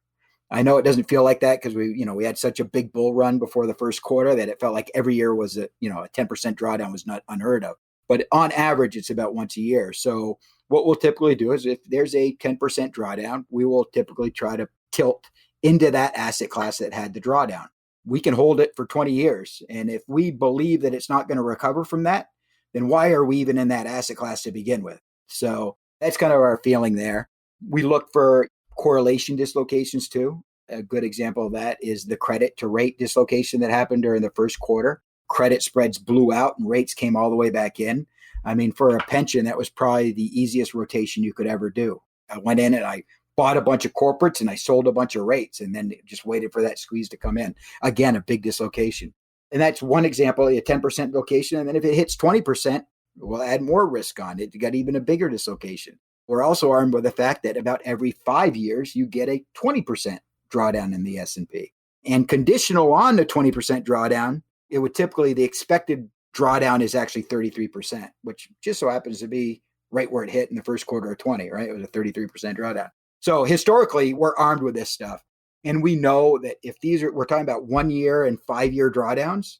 I know it doesn't feel like that because we had such a big bull run before the first quarter that it felt like every year was a 10% drawdown was not unheard of. But on average, it's about once a year. So what we'll typically do is if there's a 10% drawdown, we will typically try to tilt into that asset class that had the drawdown. We can hold it for 20 years. And if we believe that it's not going to recover from that, then why are we even in that asset class to begin with? So that's kind of our feeling there. We look for correlation dislocations too. A good example of that is the credit to rate dislocation that happened during the first quarter. Credit spreads blew out and rates came all the way back in. I mean, for a pension, that was probably the easiest rotation you could ever do. I went in and I bought a bunch of corporates and I sold a bunch of rates and then just waited for that squeeze to come in. Again, a big dislocation. And that's one example, a 10% location. And then if it hits 20%, we'll add more risk on it. You got even a bigger dislocation. We're also armed with the fact that about every 5 years, you get a 20% drawdown in the S&P. And conditional on the 20% drawdown, it would typically, the expected drawdown is actually 33%, which just so happens to be right where it hit in the first quarter of 20, right? It was a 33% drawdown. So historically, we're armed with this stuff. And we know that if we're talking about 1 year and 5 year drawdowns,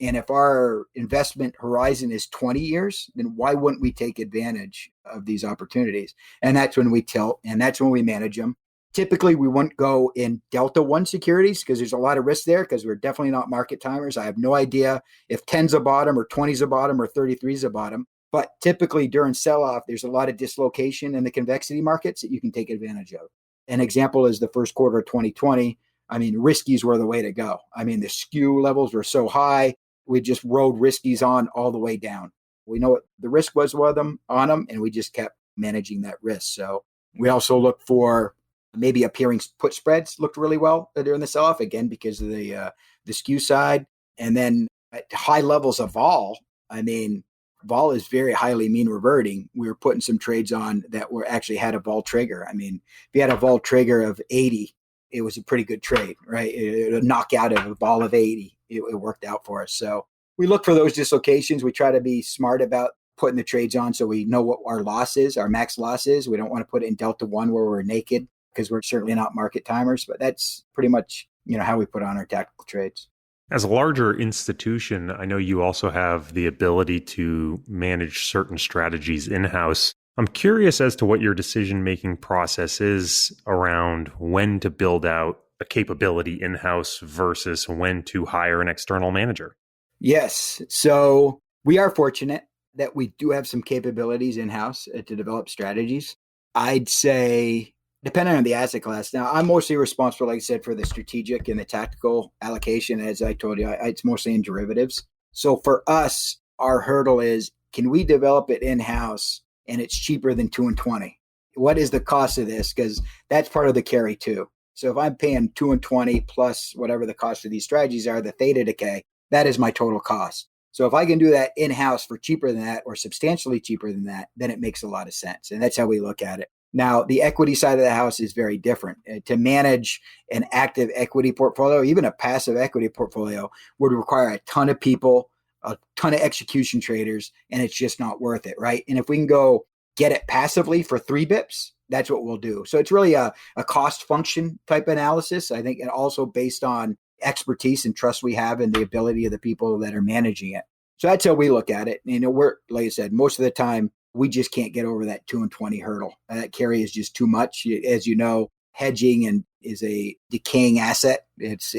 And if our investment horizon is 20 years, then why wouldn't we take advantage of these opportunities? And that's when we tilt, and that's when we manage them. Typically, we wouldn't go in Delta 1 securities because there's a lot of risk there because we're definitely not market timers. I have no idea if 10's a bottom or 20's a bottom or 33's a bottom. But typically during sell-off, there's a lot of dislocation in the convexity markets that you can take advantage of. An example is the first quarter of 2020. I mean, riskies were the way to go. I mean, the skew levels were so high. We just rode riskies on all the way down. We know what the risk was with them on them, and we just kept managing that risk. So we also look for maybe appearing put spreads looked really well during the sell-off, again, because of the skew side. And then at high levels of vol, I mean, vol is very highly mean reverting. We were putting some trades on that were actually had a vol trigger. I mean, if you had a vol trigger of 80, it was a pretty good trade, right? A knockout of a vol of 80. It worked out for us. So we look for those dislocations. We try to be smart about putting the trades on so we know what our loss is, our max loss is. We don't want to put it in Delta 1 where we're naked because we're certainly not market timers. But that's pretty much, how we put on our tactical trades.
As a larger institution, I know you also have the ability to manage certain strategies in-house. I'm curious as to what your decision-making process is around when to build out a capability in-house versus when to hire an external manager.
Yes. So we are fortunate that we do have some capabilities in-house to develop strategies. I'd say, depending on the asset class. Now, I'm mostly responsible, like I said, for the strategic and the tactical allocation. As I told you, it's mostly in derivatives. So for us, our hurdle is, can we develop it in-house and it's cheaper than 2 and 20? What is the cost of this? Because that's part of the carry too. So if I'm paying 2 and 20 plus whatever the cost of these strategies are, the theta decay, that is my total cost. So if I can do that in-house for cheaper than that or substantially cheaper than that, then it makes a lot of sense. And that's how we look at it. Now, the equity side of the house is very different. To manage an active equity portfolio, even a passive equity portfolio, would require a ton of people, a ton of execution traders, and it's just not worth it, right? And if we can go get it passively for 3 bips, that's what we'll do. So it's really a cost function type analysis, I think, and also based on expertise and trust we have in the ability of the people that are managing it. So that's how we look at it. We're, like I said, most of the time, we just can't get over that 2 and 20 hurdle. That carry is just too much. As you know, hedging is a decaying asset. It's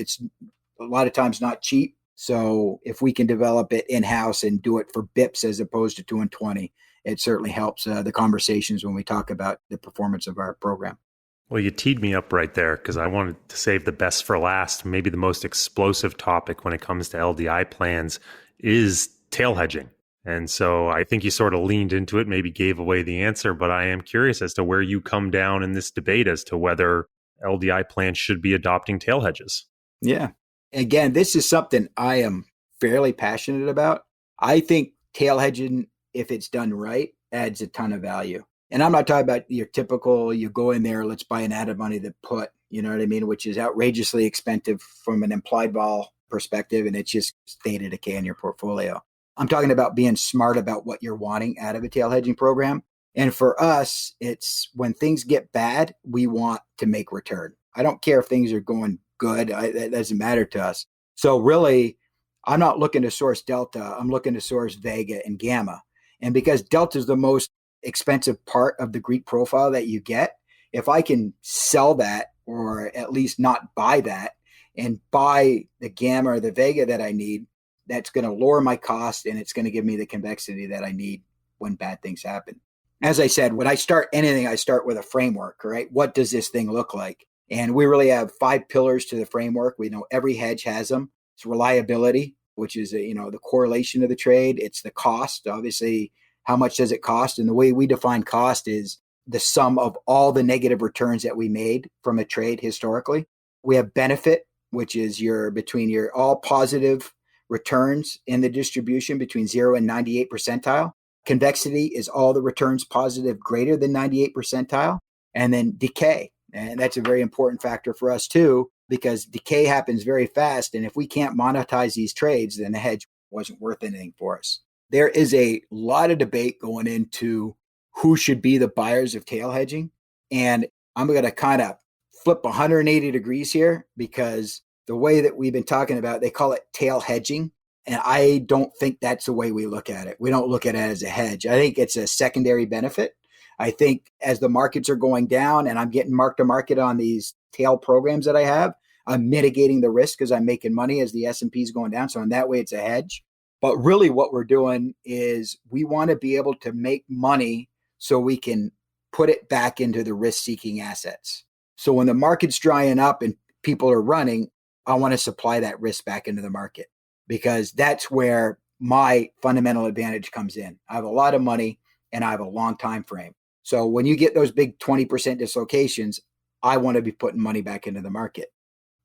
a lot of times not cheap. So if we can develop it in-house and do it for bips as opposed to 2 and 20, it certainly helps the conversations when we talk about the performance of our program.
Well, you teed me up right there because I wanted to save the best for last. Maybe the most explosive topic when it comes to LDI plans is tail hedging. And so I think you sort of leaned into it, maybe gave away the answer, but I am curious as to where you come down in this debate as to whether LDI plans should be adopting tail hedges.
Yeah. Again, this is something I am fairly passionate about. I think tail hedging, if it's done right, adds a ton of value. And I'm not talking about your typical, you go in there, let's buy an out of money to put, you know what I mean, which is outrageously expensive from an implied vol perspective, and it's just theta decay in your portfolio. I'm talking about being smart about what you're wanting out of a tail hedging program. And for us, it's when things get bad, we want to make return. I don't care if things are going good. That doesn't matter to us. So really, I'm not looking to source delta. I'm looking to source vega and gamma. And because delta is the most expensive part of the Greek profile that you get, if I can sell that or at least not buy that and buy the gamma or the vega that I need, that's going to lower my cost and it's going to give me the convexity that I need when bad things happen. As I said, when I start anything, I start with a framework, right? What does this thing look like? And we really have 5 pillars to the framework. We know every hedge has them. It's reliability, which is, the correlation of the trade. It's the cost, obviously. How much does it cost? And the way we define cost is the sum of all the negative returns that we made from a trade historically. We have benefit, which is between your all positive returns in the distribution between 0 and 98 percentile. Convexity is all the returns positive greater than 98 percentile. And then decay. And that's a very important factor for us too, because decay happens very fast. And if we can't monetize these trades, then the hedge wasn't worth anything for us. There is a lot of debate going into who should be the buyers of tail hedging. And I'm going to kind of flip 180 degrees here because the way that we've been talking about, they call it tail hedging. And I don't think that's the way we look at it. We don't look at it as a hedge. I think it's a secondary benefit. I think as the markets are going down and I'm getting mark to market on these tail programs that I have, I'm mitigating the risk because I'm making money as the S&P is going down. So in that way, it's a hedge. But really what we're doing is we want to be able to make money so we can put it back into the risk-seeking assets. So when the market's drying up and people are running, I want to supply that risk back into the market because that's where my fundamental advantage comes in. I have a lot of money and I have a long time frame. So when you get those big 20% dislocations, I want to be putting money back into the market.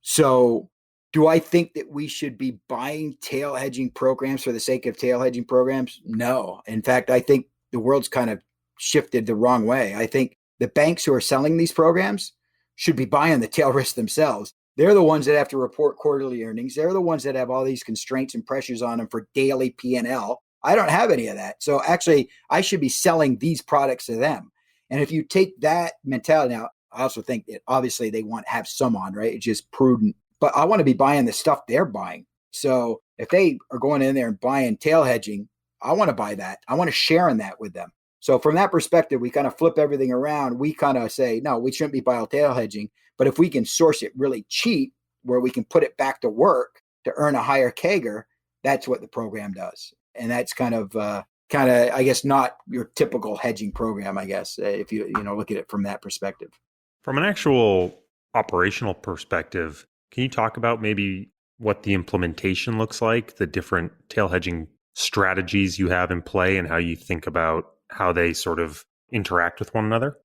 So do I think that we should be buying tail hedging programs for the sake of tail hedging programs? No. In fact, I think the world's kind of shifted the wrong way. I think the banks who are selling these programs should be buying the tail risk themselves. They're the ones that have to report quarterly earnings. They're the ones that have all these constraints and pressures on them for daily P&L. I don't have any of that. So actually, I should be selling these products to them. And if you take that mentality, now, I also think that obviously they want to have some on, right? It's just prudent. But I want to be buying the stuff they're buying. So if they are going in there and buying tail hedging, I want to buy that. I want to share in that with them. So from that perspective, we kind of flip everything around. We kind of say, no, we shouldn't be buying tail hedging. But if we can source it really cheap, where we can put it back to work to earn a higher CAGR, that's what the program does. And that's kind of, I guess, not your typical hedging program, I guess, if you look at it from that perspective.
From an actual operational perspective, can you talk about maybe what the implementation looks like, the different tail hedging strategies you have in play, and how you think about how they sort of interact with one another?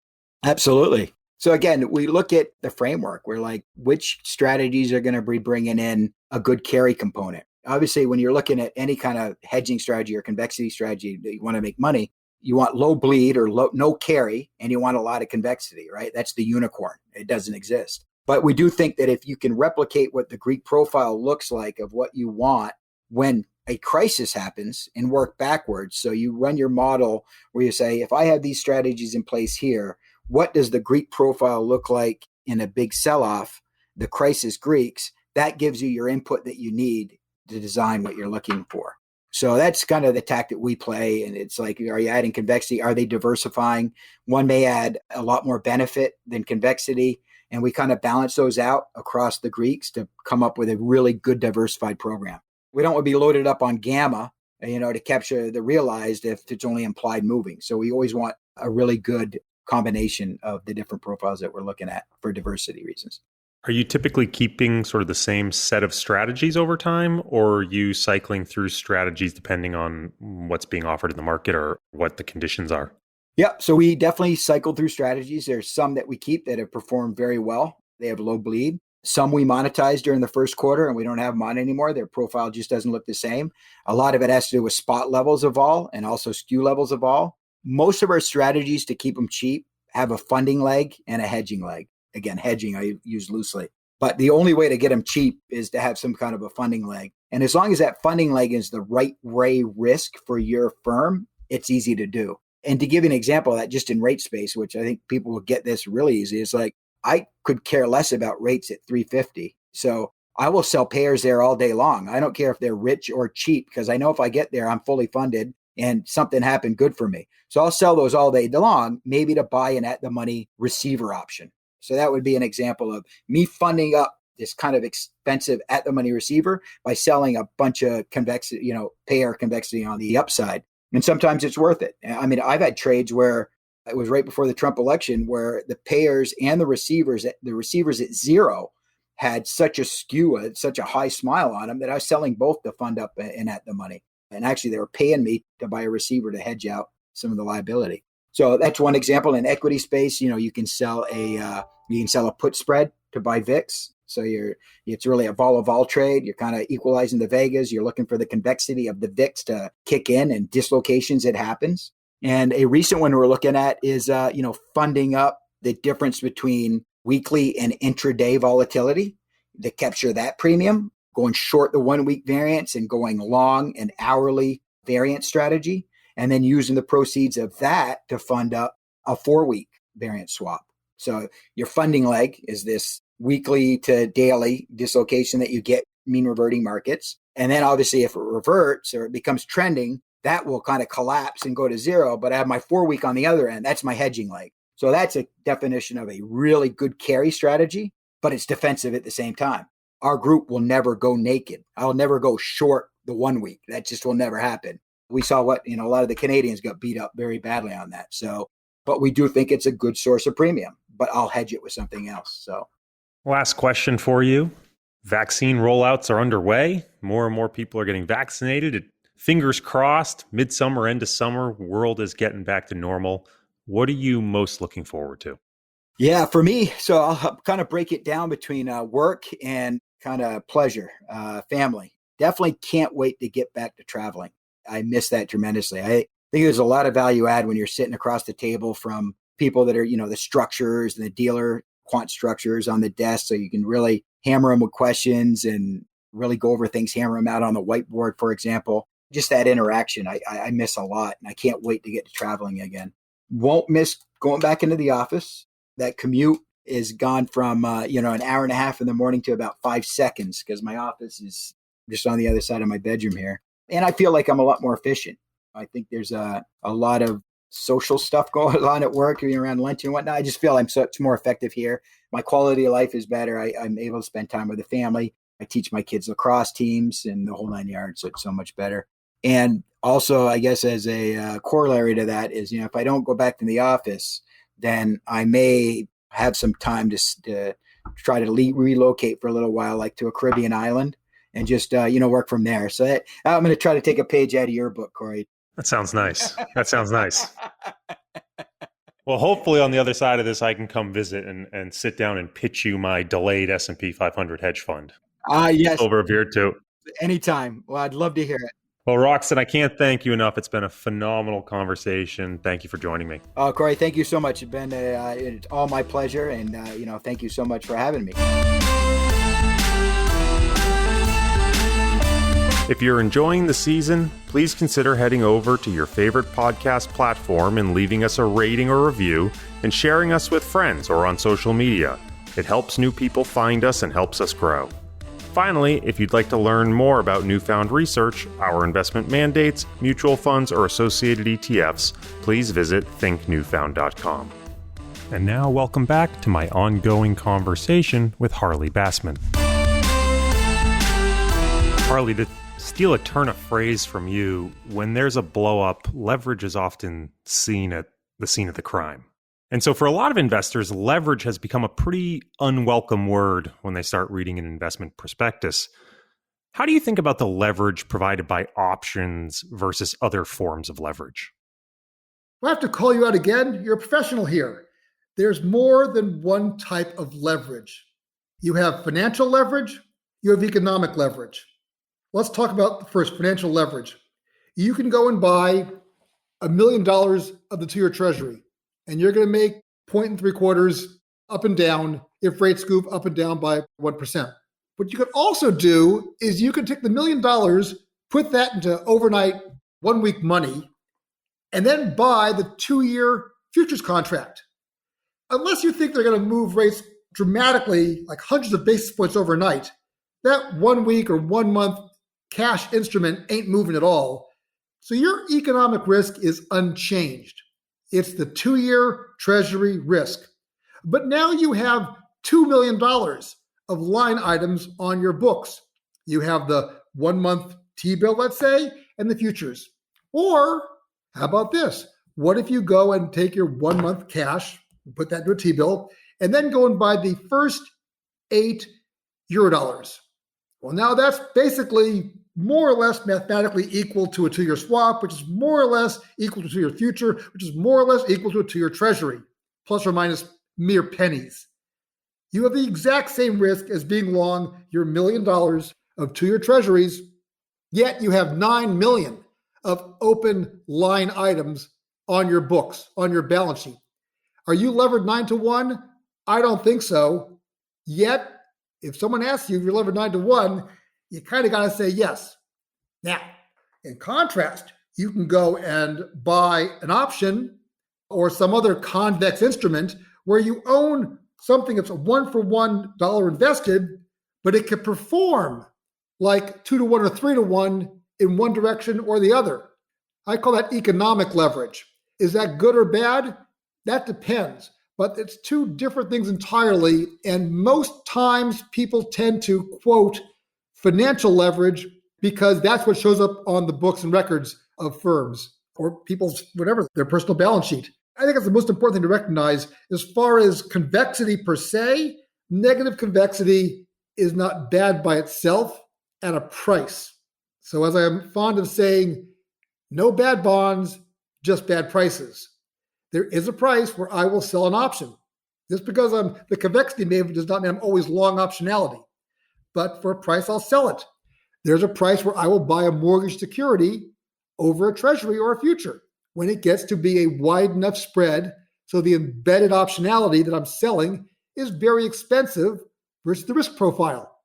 Absolutely. So again, we look at the framework. We're like, which strategies are going to be bringing in a good carry component? Obviously, when you're looking at any kind of hedging strategy or convexity strategy that you want to make money, you want low bleed or no carry, and you want a lot of convexity, right? That's the unicorn. It doesn't exist. But we do think that if you can replicate what the Greek profile looks like of what you want when a crisis happens and work backwards. So you run your model where you say, if I have these strategies in place here, what does the Greek profile look like in a big sell-off, the crisis Greeks? That gives you your input that you need to design what you're looking for. So that's kind of the tack that we play. And it's like, are you adding convexity? Are they diversifying? One may add a lot more benefit than convexity. And we kind of balance those out across the Greeks to come up with a really good diversified program. We don't want to be loaded up on gamma, to capture the realized if it's only implied moving. So we always want a really good combination of the different profiles that we're looking at for diversity reasons.
Are you typically keeping sort of the same set of strategies over time, or are you cycling through strategies depending on what's being offered in the market or what the conditions are?
Yeah, so we definitely cycle through strategies. There's some that we keep that have performed very well. They have low bleed. Some we monetized during the first quarter and we don't have them on anymore. Their profile just doesn't look the same. A lot of it has to do with spot levels of vol and also skew levels of vol. Most of our strategies to keep them cheap have a funding leg and a hedging leg. Again, hedging I use loosely. But the only way to get them cheap is to have some kind of a funding leg. And as long as that funding leg is the right way risk for your firm, it's easy to do. And to give you an example of that, just in rate space, which I think people will get this really easy, is like, I could care less about rates at 350. So I will sell payers there all day long. I don't care if they're rich or cheap, because I know if I get there, I'm fully funded and something happened good for me. So I'll sell those all day long, maybe to buy an at-the-money receiver option. So that would be an example of me funding up this kind of expensive at-the-money receiver by selling a bunch of convexity, payer convexity on the upside. And sometimes it's worth it. I mean, I've had trades where it was right before the Trump election where the payers and the receivers at zero had such a skew, such a high smile on them that I was selling both to fund up and at the money. And actually, they were paying me to buy a receiver to hedge out some of the liability. So that's one example. In equity space, you can sell a put spread to buy VIX. So it's really a vol trade. You're kind of equalizing the Vegas. You're looking for the convexity of the VIX to kick in and dislocations that happens. And a recent one we're looking at is, funding up the difference between weekly and intraday volatility to capture that premium, going short the 1 week variance and going long an hourly variance strategy, and then using the proceeds of that to fund up a 4 week variance swap. So your funding leg is this weekly to daily dislocation that you get mean reverting markets. And then obviously if it reverts or it becomes trending, that will kind of collapse and go to zero. But I have my 4-week on the other end. That's my hedging leg. So that's a definition of a really good carry strategy, but it's defensive at the same time. Our group will never go naked. I'll never go short the 1 week. That just will never happen. We saw a lot of the Canadians got beat up very badly on that. So, but we do think it's a good source of premium, but I'll hedge it with something else. So,
last question for you. Vaccine rollouts are underway. More and more people are getting vaccinated. Fingers crossed, midsummer, end of summer, world is getting back to normal. What are you most looking forward to?
Yeah, for me, so I'll kind of break it down between work and kind of pleasure, family. Definitely can't wait to get back to traveling. I miss that tremendously. I think there's a lot of value add when you're sitting across the table from people that are, the structures and the dealer quant structures on the desk. So you can really hammer them with questions and really go over things, hammer them out on the whiteboard, for example. Just that interaction, I miss a lot. And I can't wait to get to traveling again. Won't miss going back into the office. That commute is gone from, an hour and a half in the morning to about 5 seconds because my office is just on the other side of my bedroom here. And I feel like I'm a lot more efficient. I think there's a lot of social stuff going on at work, around lunch and whatnot. I just feel I'm so much more effective here. My quality of life is better. I'm able to spend time with the family. I teach my kids lacrosse teams and the whole 9 yards. So it's so much better. And also, I guess as a corollary to that is, if I don't go back to the office, then I may have some time to try to relocate for a little while, like to a Caribbean island, and just, work from there. So I'm going to try to take a page out of your book, Corey.
That sounds nice. Well, hopefully on the other side of this, I can come visit and sit down and pitch you my delayed S&P 500 hedge fund.
Yes.
Over a beer too.
Anytime. Well, I'd love to hear it.
Well, Roxton, I can't thank you enough. It's been a phenomenal conversation. Thank you for joining me.
Corey, thank you so much. It's been it's all my pleasure. And, thank you so much for having me.
If you're enjoying the season, please consider heading over to your favorite podcast platform and leaving us a rating or review and sharing us with friends or on social media. It helps new people find us and helps us grow. Finally, if you'd like to learn more about Newfound Research, our investment mandates, mutual funds, or associated ETFs, please visit thinknewfound.com. And now, welcome back to my ongoing conversation with Harley Bassman. Harley, to steal a turn of phrase from you, when there's a blow-up, leverage is often seen at the scene of the crime. And so for a lot of investors, leverage has become a pretty unwelcome word when they start reading an investment prospectus. How do you think about the leverage provided by options versus other forms of leverage?
I have to call you out again. You're a professional here. There's more than one type of leverage. You have financial leverage, you have economic leverage. Let's talk about the first, financial leverage. You can go and buy $1 million of the 2-year treasury, and you're going to make 0.75 up and down if rates move up and down by 1%. What you could also do is you could take the $1 million, put that into overnight 1-week money, and then buy the 2-year futures contract. Unless you think they're going to move rates dramatically, like hundreds of basis points overnight, that 1 week or 1 month cash instrument ain't moving at all. So your economic risk is unchanged. It's the 2-year treasury risk. But now you have $2 million of line items on your books. You have the 1 month T-bill, let's say, and the futures. Or how about this? What if you go and take your 1 month cash, put that into a T-bill, and then go and buy the first 8 Eurodollars? Well, now that's basically more or less mathematically equal to a 2-year swap, which is more or less equal to a 2-year future, which is more or less equal to a 2-year treasury, plus or minus mere pennies. You have the exact same risk as being long your $1 million of 2-year treasuries, yet you have 9 million of open line items on your books, on your balance sheet. Are you levered 9-to-1? I don't think so. Yet, if someone asks you if you're levered 9-to-1, you kind of got to say yes. Now, in contrast, you can go and buy an option or some other convex instrument where you own something that's a $1-for-$1 invested, but it can perform like 2 to 1 or 3 to 1 in one direction or the other. I call that economic leverage. Is that good or bad? That depends. But it's two different things entirely. And most times people tend to quote financial leverage because that's what shows up on the books and records of firms or people's, whatever, their personal balance sheet. I think it's the most important thing to recognize. As far as convexity per se, negative convexity is not bad by itself at a price. So as I'm fond of saying, no bad bonds, just bad prices. There is a price where I will sell an option. Just because the convexity does not mean I'm always long optionality. But for a price, I'll sell it. There's a price where I will buy a mortgage security over a treasury or a future when it gets to be a wide enough spread so the embedded optionality that I'm selling is very expensive versus the risk profile.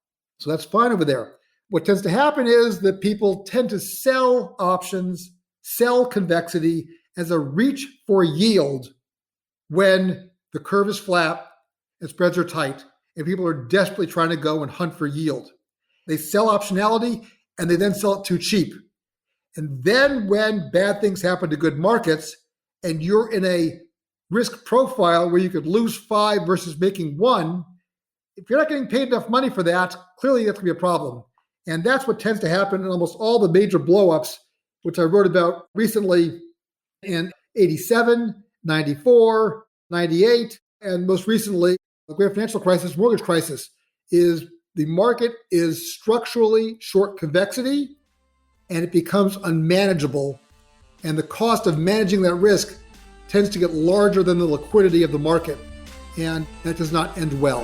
So that's fine over there. What tends to happen is that people tend to sell options, sell convexity as a reach for yield when the curve is flat and spreads are tight and people are desperately trying to go and hunt for yield. They sell optionality and they then sell it too cheap. And then when bad things happen to good markets and you're in a risk profile where you could lose 5 versus making 1, if you're not getting paid enough money for that, clearly that's going to be a problem. And that's what tends to happen in almost all the major blowups, which I wrote about recently in 87, 94, 98, and most recently, the great financial crisis, mortgage crisis, is the market is structurally short convexity and it becomes unmanageable. And the cost of managing that risk tends to get larger than the liquidity of the market. And that does not end well.